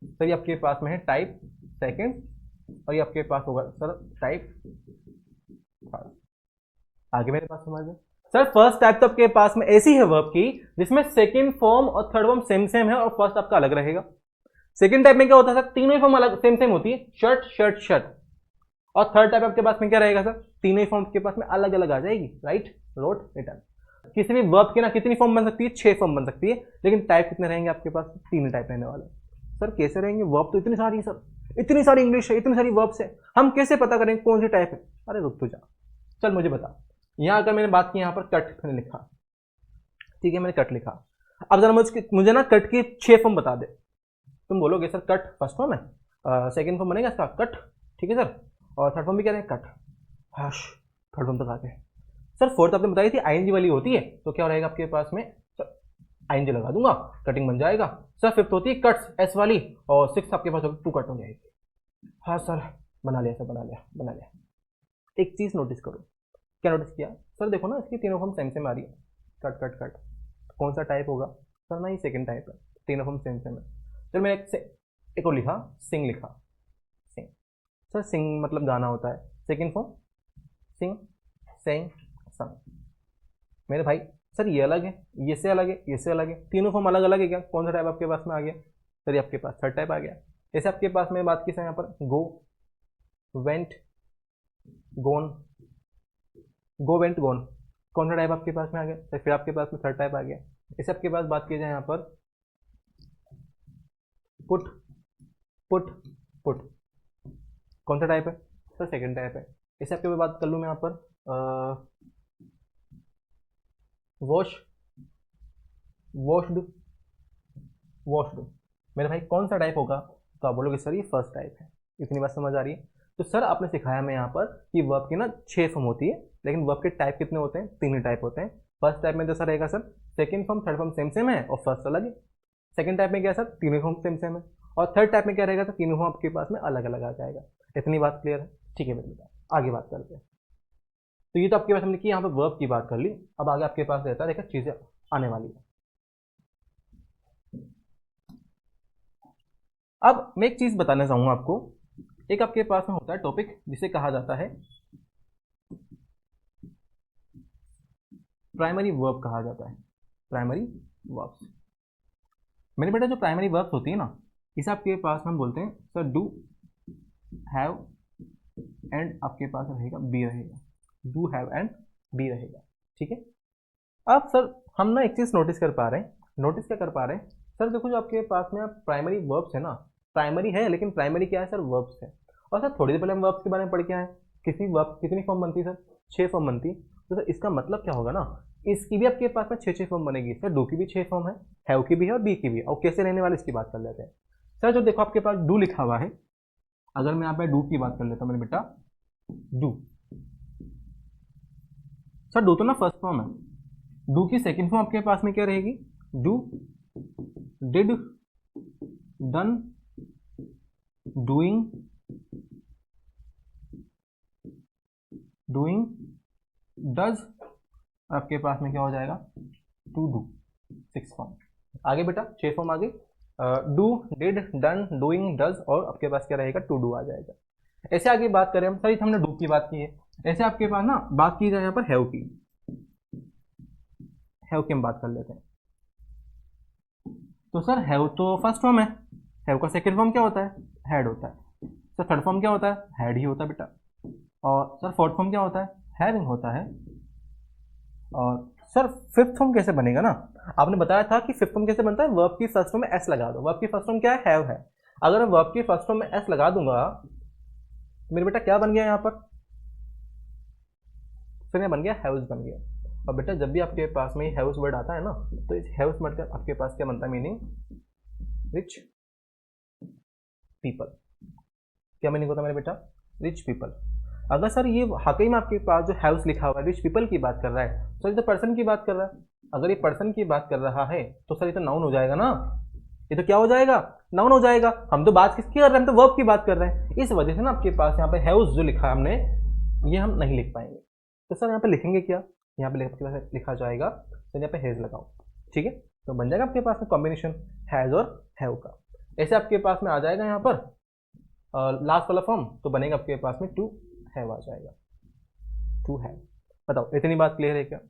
सर ये आपके पास में है टाइप सेकंड, और ये आपके पास होगा सर टाइप थर्ड। आगे मेरे पास समझ में? सर फर्स्ट टाइप तो आपके पास में ऐसी है वर्ब की जिसमें सेकंड फॉर्म और थर्ड फॉर्म सेम सेम है, और फर्स्ट आपका अलग रहेगा। सेकंड टाइप में क्या होता है सर? तीनों ही फॉर्म अलग सेम सेम होती है, शर्ट शर्ट शर्ट। और थर्ड टाइप आपके पास में क्या रहेगा सर? तीनों ही फॉर्म के पास में अलग अलग आ जाएगी, राइट, रोट, रिटर्न। किसी भी वर्ब की ना कितनी फॉर्म बन सकती है? 6 फॉर्म बन सकती है, लेकिन टाइप कितने रहेंगे आपके पास? 3 टाइप रहने वाले। सर कैसे रहेंगे? वर्ब तो इतनी सारी है सर, इतनी सारी इंग्लिश है, इतनी सारी वर्ब्स है, हम कैसे पता करेंगे कौन सी टाइप है? अरे रुक तो जा, चल मुझे बता। यहां अगर मैंने बात की, यहां पर कट मैंने लिखा, ठीक है, मैंने कट लिखा। अब जरा मुझे ना कट की 6 फॉर्म बता दे। तुम बोलोगे सर कट फर्स्ट फॉर्म है, सेकंड फॉर्म बनेगा इसका कट, ठीक है सर, और थर्ड फॉर्म भी कह रहे हैं कट। हश, थर्ड फॉर्म तक आ गए सर। फोर्थ आपने बताई थी आईएनजी वाली होती है, तो क्या रहेगा आपके पास में सर, आईएनजी लगा दूंगा, कटिंग बन जाएगा सर। फिफ्थ होती है कट्स एस वाली, और सिक्स आपके पास होगी टू कट हो जाएगी। हाँ सर, बना लिया सर, बना लिया। एक चीज नोटिस करो। क्या नोटिस किया सर? देखो ना, इसकी तीनों फॉर्म सेम सेम आ रही है, कट कट कट। कौन सा टाइप होगा सर? ना, ये सेकंड टाइप है, तीनों फॉर्म सेम सेम है। चल मैं एक और लिखा, सिंग लिखा, सिंग। सर सिंग मतलब गाना होता है, सेकंड फॉर्म सिंग, सेंग, संग। मेरे भाई सर ये अलग है, ये से अलग है, ये से अलग है, तीनों फॉर्म अलग अलग है क्या? कौन सा टाइप आपके पास में आ गया सर? ये आपके पास थर्ड टाइप आ गया। जैसे आपके पास में बात की सर यहाँ पर गो, वेंट, गोन, गो वेंट गोन, कौन सा टाइप आपके पास में आ गया सर? फिर आपके पास में थर्ड टाइप आ गया। जैसे आपके पास बात की जाए यहाँ पर पुट, पुट, पुट, कौन सा टाइप है सर? सेकंड टाइप है। जैसे आपके पास बात कर लूँ मैं यहाँ पर वॉश, वॉश्ड, वॉश्ड। मेरे भाई कौन सा टाइप होगा? तो आप बोलोगे सर ये फर्स्ट टाइप है। इतनी बात समझ आ रही है? तो सर आपने सिखाया मैं यहाँ पर कि वर्ब की ना 6 फॉर्म होती है, लेकिन वर्ब के टाइप कितने होते हैं? 3 ही टाइप होते हैं। फर्स्ट टाइप में जैसा रहेगा sir, second form third form same same है और फर्स्ट अलग है। सेकंड टाइप में क्या है सर? तीनों फॉर्म सेम सेम है। और थर्ड टाइप में क्या रहेगा? तो तीनों फॉर्म आपके पास में अलग अलग आ जाएगा। इतनी बात क्लियर है? ठीक है मेरे बेटा, आगे बात करते हैं। तो ये तो आपके पास हमने की यहाँ पर वर्ब की बात कर ली। अब आगे आपके पास रहता है देखा चीजें आने वाली है। अब मैं एक चीज बताना चाहूंगा आपको। एक आपके पास में होता है टॉपिक जिसे कहा जाता है प्राइमरी वर्ब, कहा जाता है प्राइमरी वर्ब्स। मेरे बेटा जो प्राइमरी वर्ब्स होती है ना, इसे आपके पास में हम बोलते हैं सर डू, हैव, एंड आपके पास रहेगा बी रहेगा, डू हैव एंड बी रहेगा, ठीक है। अब सर हम ना एक चीज नोटिस कर पा रहे हैं, नोटिस क्या कर पा रहे हैं सर? देखो जो आपके पास में प्राइमरी वर्ब्स है ना, प्राइमरी है लेकिन प्राइमरी क्या है सर? वर्ब्स है। और सर थोड़ी देर पहले हम वर्ब्स के बारे में पढ़ के आए, किसी वर्ब कितनी फॉर्म बनती है सर? 6 फॉर्म बनती। तो सर इसका मतलब क्या होगा ना, इसकी भी आपके पास में 6 फॉर्म बनेगी सर। डू की भी 6 फॉर्म है, हैव की भी है और बी की भी है। और कैसे रहने वाले इसकी बात कर लेते हैं सर। जो देखो आपके पास डू लिखा हुआ है, अगर मैं यहाँ पे डू की बात कर लेता हूँ मेरे बेटा, डू सर, डू तो ना फर्स्ट फॉर्म है। डू की सेकंड फॉर्म आपके पास में क्या रहेगी? Do, did, done, doing, doing, does, आपके पास में क्या हो जाएगा? To do, 6 form. आगे बेटा 6 फॉर्म आगे, do, did, done, doing, does, और आपके पास क्या रहेगा? टू डू आ जाएगा। ऐसे आगे बात करें हम, सर हमने डू की बात की है। ऐसे आपके पास ना बात की जाए यहाँ पर हैव की, हैव की हम बात कर लेते हैं। तो सर हैव तो फर्स्ट फॉर्म है, हैव का सेकंड फॉर्म क्या होता है? हैड होता है। सर थर्ड फॉर्म क्या होता है? हैड ही होता है बेटा। और सर फोर्थ फॉर्म क्या होता है? हैविंग होता है। और सर फिफ्थ फॉर्म कैसे बनेगा ना, आपने बताया था कि फिफ्थ फॉर्म कैसे बनता है? वर्ब की फर्स्ट फॉर्म में एस लगा दो। वर्ब की फर्स्ट फॉर्म क्या है? हैव है। अगर मैं वर्ब की फर्स्ट फॉर्म में एस लगा दूंगा, मेरे बेटा क्या बन गया यहाँ पर? सर ये बन गया हैव्स बन गया। और बेटा जब भी आपके पास में हैव्स वर्ड आता है ना, तो इस हैव्स वर्ड का आपके पास क्या बनता है मीनिंग? Rich people. क्या मीनिंग होता है मेरे बेटा? Rich people. अगर सर ये वाकई में आपके पास जो हैव्स लिखा हुआ है रिच पीपल की बात कर रहा है, सर ये तो पर्सन की बात कर रहा है। अगर ये पर्सन की बात कर रहा है तो सर ये तो नाउन हो जाएगा ना, ये तो क्या हो जाएगा? नाउन हो जाएगा। हम तो बात किसकी कर रहे हैं? हम तो वर्ब की बात कर रहे हैं। इस वजह से ना आपके पास यहाँ पे हैव्स जो लिखा है हमने, ये हम नहीं लिख पाएंगे। तो सर यहाँ पे लिखेंगे क्या? यहाँ पे लिखा जाएगा तो यहाँ पे हैज लगाओ, ठीक है। तो बन जाएगा आपके पास में कॉम्बिनेशन हैज और हैव का। ऐसे आपके पास में आ जाएगा यहाँ पर लास्ट वाला फॉर्म, तो बनेगा आपके पास में टू हैव आ जाएगा, टू हैव। बताओ इतनी बात क्लियर है क्या?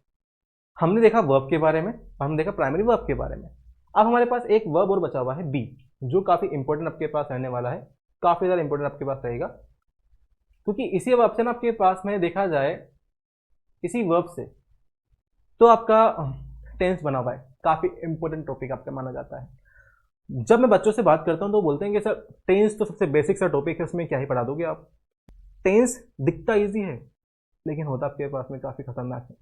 हमने देखा वर्ब के बारे में और हमने देखा प्राइमरी वर्ब के बारे में। अब हमारे पास एक वर्ब और बचा हुआ है बी, जो काफी इंपॉर्टेंट आपके पास रहने वाला है, काफी ज्यादा इंपॉर्टेंट आपके पास रहेगा। क्योंकि इसी वर्ब से ना आपके पास में देखा जाए, इसी वर्ब से तो आपका टेंस बना हुआ है, काफी इंपॉर्टेंट टॉपिक आपका माना जाता है। जब मैं बच्चों से बात करता हूं तो बोलते हैं कि सर टेंस तो सबसे बेसिक सा टॉपिक है, उसमें क्या ही पढ़ा दोगे आप। टेंस दिखता इजी है लेकिन होता आपके पास में काफी खतरनाक है।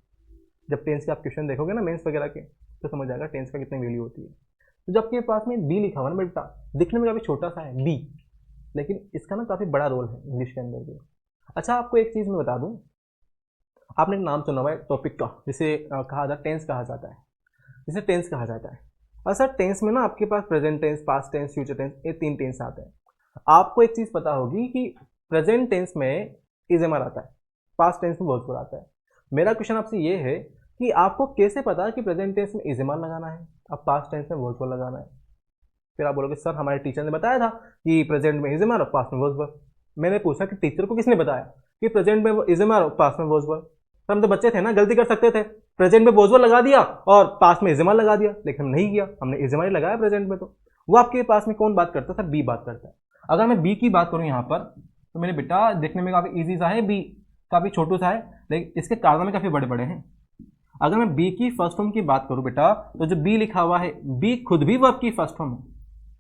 जब टेंस के आप क्वेश्चन देखोगे ना मेंस वगैरह के, तो समझ जाएगा टेंस का कितनी वैल्यू होती है। तो जब आपके पास में बी लिखा हुआ ना बेटा, दिखने में काफ़ी छोटा सा है बी, लेकिन इसका ना काफ़ी बड़ा रोल है इंग्लिश के अंदर भी। अच्छा आपको एक चीज़ मैं बता दूं, आपने एक नाम सुना हुआ है टॉपिक का, जिसे कहा जाता है टेंस कहा जाता है, जिसे टेंस कहा जाता है। और सर टेंस में ना आपके पास present tense, past tense, future tense, ये 3 टेंस आते हैं। आपको एक चीज़ पता होगी कि प्रेजेंट टेंस में इजेमर आता है, पास्ट टेंस में वर्ब आता है। मेरा क्वेश्चन आपसे ये है कि आपको कैसे पता कि प्रेजेंट टेंस में इजेमर लगाना है, अब पास्ट टेंस में वर्ब लगाना है। फिर आप बोलोगे सर हमारे टीचर ने बताया था कि प्रेजेंट में इजेमर और पास्ट में वर्ब। मैंने पूछा कि टीचर को किसने बताया कि प्रेजेंट में इजेमर और पास्ट में वर्ब। हम तो बच्चे थे ना, गलती कर सकते थे, प्रेजेंट में वोजवर लगा दिया और पास्ट में इजेमर लगा दिया, लेकिन हम नहीं किया, हमने इजेमर ही लगाया प्रेजेंट में। तो वो आपके पास में कौन बात करता था, बी बात करता है। अगर मैं बी की बात करूं यहाँ पर, तो मेरे बेटा देखने में काफ़ी ईजी सा है, बी काफ़ी छोटू सा है, लेकिन इसके कारनामे काफ़ी बड़े बड़े हैं। अगर मैं बी की फर्स्ट फॉर्म की बात करूं बेटा, तो जो बी लिखा हुआ है, बी खुद भी वर्ब की फर्स्ट फॉर्म है,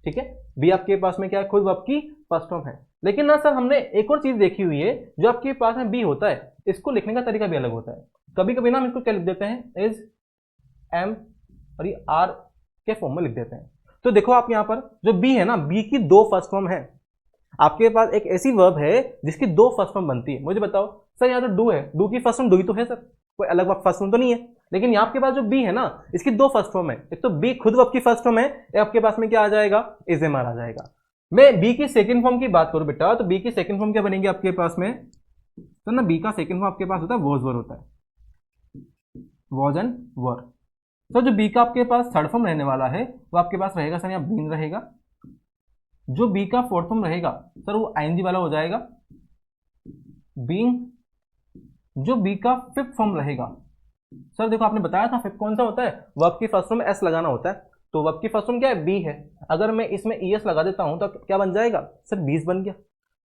ठीक है। बी आपके पास में क्या है, खुद वर्ब की फर्स्ट फॉर्म है। लेकिन ना सर हमने एक और चीज देखी हुई है, जो आपके पास में बी होता है, इसको लिखने का तरीका भी अलग होता है। कभी कभी ना हम इसको क्या लिख देते हैं, इज, एम और ये आर के फॉर्म में लिख देते हैं। तो देखो आप यहाँ पर जो बी है ना, बी की 2 फर्स्ट फॉर्म है। आपके पास एक ऐसी वर्ब है जिसकी 2 फर्स्ट फॉर्म बनती है। मुझे बताओ सर, यहाँ तो डू है, डू की फर्स्ट फॉर्म डू ही तो है सर, कोई अलग फर्स्ट फॉर्म तो नहीं है। लेकिन यहाँ आपके पास जो बी है ना, इसकी 2 फर्स्ट फॉर्म है, एक तो बी खुद वर्ब की फर्स्ट फॉर्म है, एक आपके पास में क्या आ जाएगा, इजेमर आ जाएगा। मैं बी की सेकंड फॉर्म की बात करूं बेटा, तो बी की सेकंड फॉर्म क्या बनेगी आपके पास में, तो ना बी का सेकंड फॉर्म आपके पास होता है वॉज वर होता है, वॉज एंड वर। तो जो बी का आपके पास थर्ड फॉर्म रहने वाला है, वो आपके पास रहेगा सर यहाँ बीन रहेगा। जो बी का फोर्थ फॉर्म रहेगा सर, वो आईएनजी वाला हो जाएगा, बीइंग। जो बी का फिफ्थ फॉर्म रहेगा, सर देखो आपने बताया था फिफ्थ कौन सा होता है, वर्ब की फर्स्ट फॉर्म में एस लगाना होता है, तो वर्ब की फर्स्ट फॉर्म क्या है, बी है। अगर मैं इसमें ईएस लगा देता हूं तो क्या बन जाएगा सर, 20 बन गया।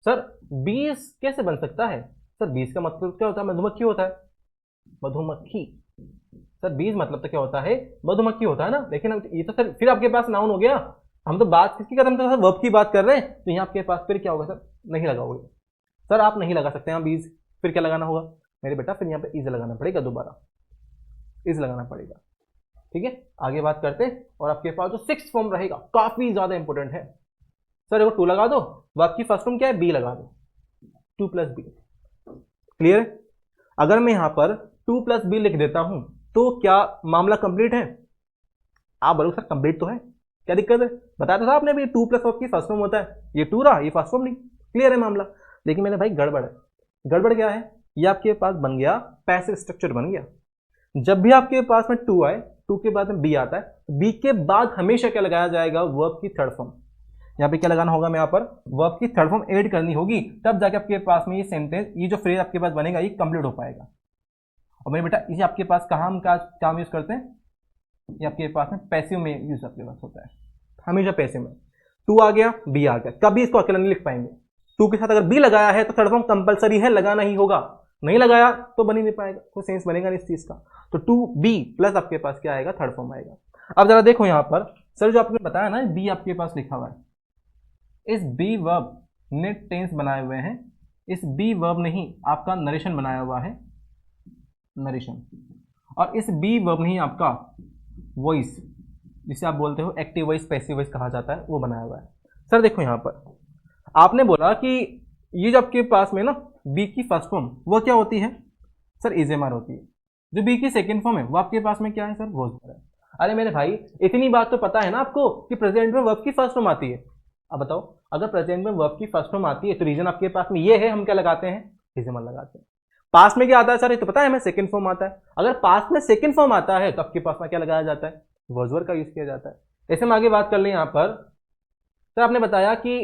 सर 20 कैसे बन सकता है सर, 20 का मतलब क्या होता है, मधुमक्खी होता है, मधुमक्खी। सर 20 मतलब तो क्या होता है, मधुमक्खी होता है ना। लेकिन ये तो सर फिर आपके पास नाउन हो गया, हम तो बात किसकी कर रहे हैं, हम तो सर वर्ब की बात कर रहे हैं। तो यहाँ आपके पास फिर क्या होगा सर, नहीं लगाओगे सर, आप नहीं लगा सकते यहाँ 20, फिर क्या लगाना होगा मेरे बेटा, फिर यहाँ पे इज लगाना पड़ेगा, दोबारा इज लगाना पड़ेगा, ठीक है। आगे बात करते हैं। और आपके पास जो सिक्स्थ फॉर्म रहेगा काफी ज्यादा इंपॉर्टेंट है सर, वो 2 लगा दो, वर्ब की फर्स्ट फॉर्म क्या है, बी लगा दो, 2 + बी, क्लियर है। अगर मैं यहां पर 2 + बी लिख देता हूं तो क्या मामला कंप्लीट है, आप बोलोगे सर कंप्लीट तो है, क्या दिक्कत है, बताया था आपने भी 2 + वर्ब की फर्स्ट फॉर्म होता है, ये 2 रहा, ये फर्स्ट फॉर्म नहीं, क्लियर है मामला। लेकिन मैंने भाई गड़बड़ है, गड़बड़ क्या है, ये आपके पास बन गया पैसिव स्ट्रक्चर बन गया। जब भी आपके पास में 2 आए, 2 के बाद में बी आता है, बी के बाद हमेशा क्या लगाया जाएगा, वर्ब की थर्ड फॉर्म। यहाँ पे क्या लगाना होगा, मैं यहाँ पर वर्ब की थर्ड फॉर्म ऐड करनी होगी, तब जाके आपके पास में ये सेंटेंस, ये जो फ्रेज आपके पास बनेगा, ये कंप्लीट हो पाएगा। और मेरे बेटा इसे आपके पास कहाँ हम काम यूज करते हैं, ये आपके पास में पैसिव में यूज आपके पास होता है, हमेशा पैसिव में। 2 आ गया, बी आ गया, कभी इसको अकेला नहीं लिख पाएंगे। 2 के साथ अगर बी लगाया है तो थर्ड फॉर्म कंपलसरी है, लगाना ही होगा, नहीं लगाया तो बन ही नहीं पाएगा, कोई सेंस बनेगा नहीं इस चीज का। तो 2b प्लस आपके पास क्या आएगा, थर्ड फॉर्म आएगा। अब जरा देखो यहाँ पर सर, जो आपने बताया ना बी आपके पास लिखा हुआ है, इस बी वर्ब ने टेंस बनाए हुए हैं, इस बी वर्ब ने ही आपका नरेशन बनाया हुआ है, नरेशन। और इस बी वर्ब ने ही आपका वॉइस, जिसे आप बोलते हो एक्टिव वॉइस, पैसिव वॉइस कहा जाता है, वो बनाया हुआ है। सर देखो यहाँ पर आपने बोला कि ये जो आपके पास में ना बी की फर्स्ट फॉर्म वो क्या होती है सर, इजेमर होती है। जो बी की सेकंड फॉर्म है वो आपके पास में क्या है सर, वॉज है। अरे मेरे भाई इतनी बात तो पता है ना आपको कि प्रेजेंट में वर्ब की फर्स्ट फॉर्म आती है। अब बताओ अगर प्रेजेंट में वर्ब की फर्स्ट फॉर्म आती है तो रीजन आपके पास में ये है, हम क्या लगाते हैं, इजेमर लगाते हैं। पास्ट में क्या आता है सर, ये तो पता है हमें, सेकंड फॉर्म आता है। अगर पास्ट में सेकंड फॉर्म आता है तो आपके पास में क्या लगाया जाता है, वॉज का यूज किया जाता है। ऐसे हम आगे बात कर लें यहाँ पर, सर आपने बताया कि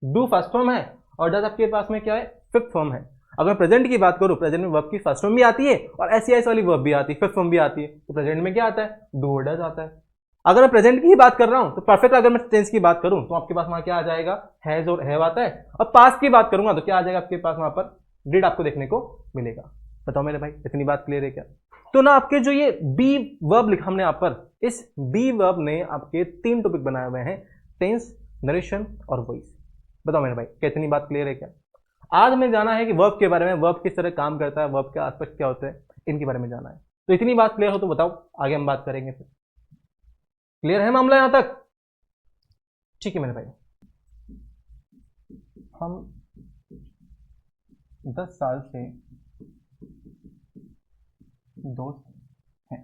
डू फर्स्ट फॉर्म है और डज आपके पास में क्या है, फिफ्थ फॉर्म है। अगर प्रेजेंट की बात करूं, प्रेजेंट में वर्ब की फर्स्ट फॉर्म भी आती है और एस वाली वर्ब भी आती है, फिफ्थ फॉर्म भी आती है, तो प्रेजेंट में क्या आता है, डू और डज आता है। अगर मैं प्रेजेंट की ही बात कर रहा हूं तो परफेक्ट, अगर मैं टेंस की बात करूं तो आपके पास वहां क्या आ जाएगा, हैज और हैव आता है। और पास्ट की बात करूंगा तो क्या आ जाएगा आपके पास, वहां पर डिड आपको देखने को मिलेगा। बताओ मेरे भाई इतनी बात क्लियर है क्या। तो ना आपके जो ये बी वर्ब लिखा हमने यहाँ पर, इस बी वर्ब ने आपके 3 टॉपिक बनाए हुए हैं, टेंस, नरेशन और वॉइस। बताओ मेरे भाई कितनी बात क्लियर है क्या। आज हमें जाना है कि वर्ब के बारे में, वर्ब किस तरह काम करता है, वर्ब के एस्पेक्ट क्या होते हैं, इनके बारे में जाना है। तो इतनी बात क्लियर हो तो बताओ, आगे हम बात करेंगे फिर। क्लियर है मामला यहां तक? ठीक है मेरे भाई, हम 10 साल से दोस्त हैं।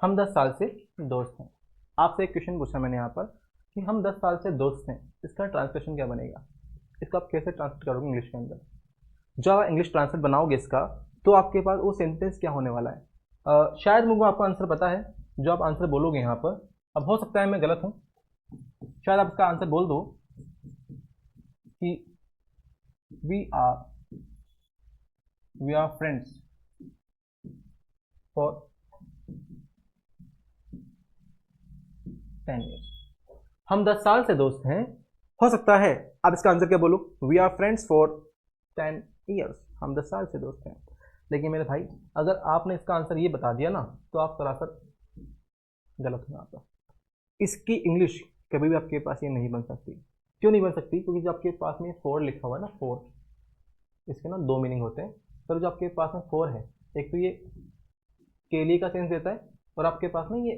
हम 10 साल से दोस्त हैं। आपसे एक क्वेश्चन पूछा मैंने यहाँ पर कि हम 10 साल से दोस्त हैं, इसका ट्रांसलेशन क्या बनेगा? इसको आप कैसे ट्रांसलेट करोगे इंग्लिश के अंदर? जब आप इंग्लिश ट्रांसलेट बनाओगे इसका, तो आपके पास वो सेंटेंस क्या होने वाला है? शायद मुझको आपको आंसर पता है जो आप आंसर बोलोगे यहाँ पर। अब हो सकता है मैं गलत हूँ, शायद आप इसका आंसर बोल दो कि we are friends for 10 years। हम 10 साल से दोस्त हैं। हो सकता है आप इसका आंसर क्या बोलो? We are friends for 10 years। हम 10 साल से दोस्त हैं। लेकिन मेरे भाई, अगर आपने इसका आंसर ये बता दिया ना, तो आप सरासर गलत हो यहाँ पर। इसकी इंग्लिश कभी भी आपके पास ये नहीं बन सकती। क्यों नहीं बन सकती? क्योंकि जो आपके पास में 4 लिखा हुआ है ना, 4, इसके ना 2 मीनिंग होते हैं। सर जो आपके पास में 4 है, एक तो ये केली का सेंस देता है, और आपके पास में ये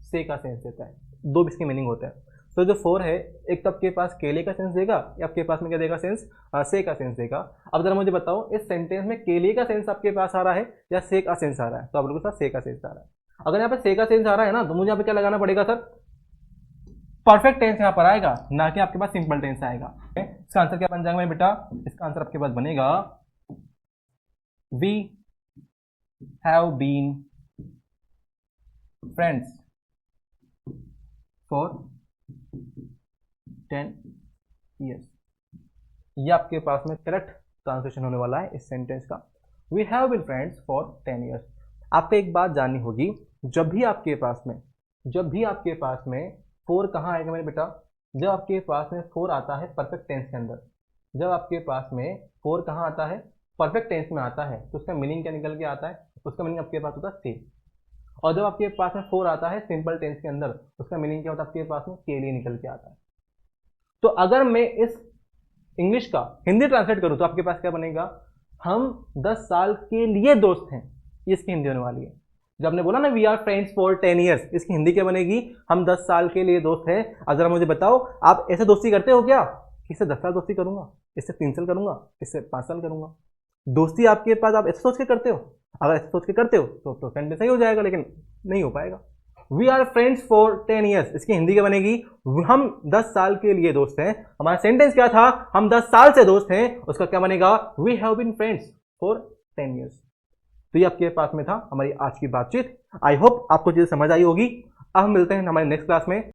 से का सेंस देता है। 2 इसके मीनिंग होते हैं। तो जो 4 है, एक तो आपके पास केले का सेंस देगा, या आपके पास में क्या देगा सेंस? से का सेंस देगा। अब जरा मुझे बताओ, इस सेंटेंस में केले का सेंस आपके पास आ रहा है या से का सेंस आ रहा है? तो आप लोगों के साथ से का सेंस आ रहा है। अगर यहाँ पे से का सेंस आ रहा है ना, तो मुझे यहाँ पे क्या लगाना पड़ेगा सर? परफेक्ट टेंस यहाँ पर आएगा, ना कि आपके पास सिंपल टेंस आएगा। इसका आंसर क्या बन जाएगा मेरे बेटा? इसका आंसर आपके पास बनेगा we have been friends for 10 years। ये आपके पास में करेक्ट ट्रांसलेशन होने वाला है इस सेंटेंस का। We have been friends for 10 years। आपको एक बात जाननी होगी, जब भी आपके पास में 4 कहाँ आएगा मेरे बेटा? जब आपके पास में 4 आता है परफेक्ट टेंस के अंदर। जब आपके पास में 4 कहाँ आता है? परफेक्ट टेंस में आता है, तो उसका मीनिंग क्या निकल के आता है? उसका मीनिंग आपके पास होता है से। और जब आपके पास में 4 आता है सिंपल टेंस के अंदर, उसका मीनिंग क्या होता है आपके पास में? के लिए निकल के आता है। तो अगर मैं इस इंग्लिश का हिंदी ट्रांसलेट करूं, तो आपके पास क्या बनेगा? हम 10 साल के लिए दोस्त हैं। ये इसकी हिंदी होने वाली है। जब आपने बोला ना we are friends for 10 years, इसकी हिंदी क्या बनेगी? हम 10 साल के लिए दोस्त हैं। अब जरा मुझे बताओ, आप ऐसे दोस्ती करते हो क्या? इससे 10 साल दोस्ती करूंगा, इससे 3 साल करूंगा, इससे 5 साल करूंगा। दोस्ती आपके पास आप ऐसे सोच के करते हो? अगर ऐसे सोच के करते हो तो सेंटेंस सही हो जाएगा, लेकिन नहीं हो पाएगा। We are friends for 10 years, इसकी हिंदी क्या बनेगी? हम 10 साल के लिए दोस्त हैं। हमारा सेंटेंस क्या था? हम 10 साल से दोस्त हैं। उसका क्या बनेगा? We have been friends for 10 years। तो ये आपके पास में था हमारी आज की बातचीत। आई होप आपको चीजें समझ आई होगी। अब हम मिलते हैं हमारे नेक्स्ट क्लास में।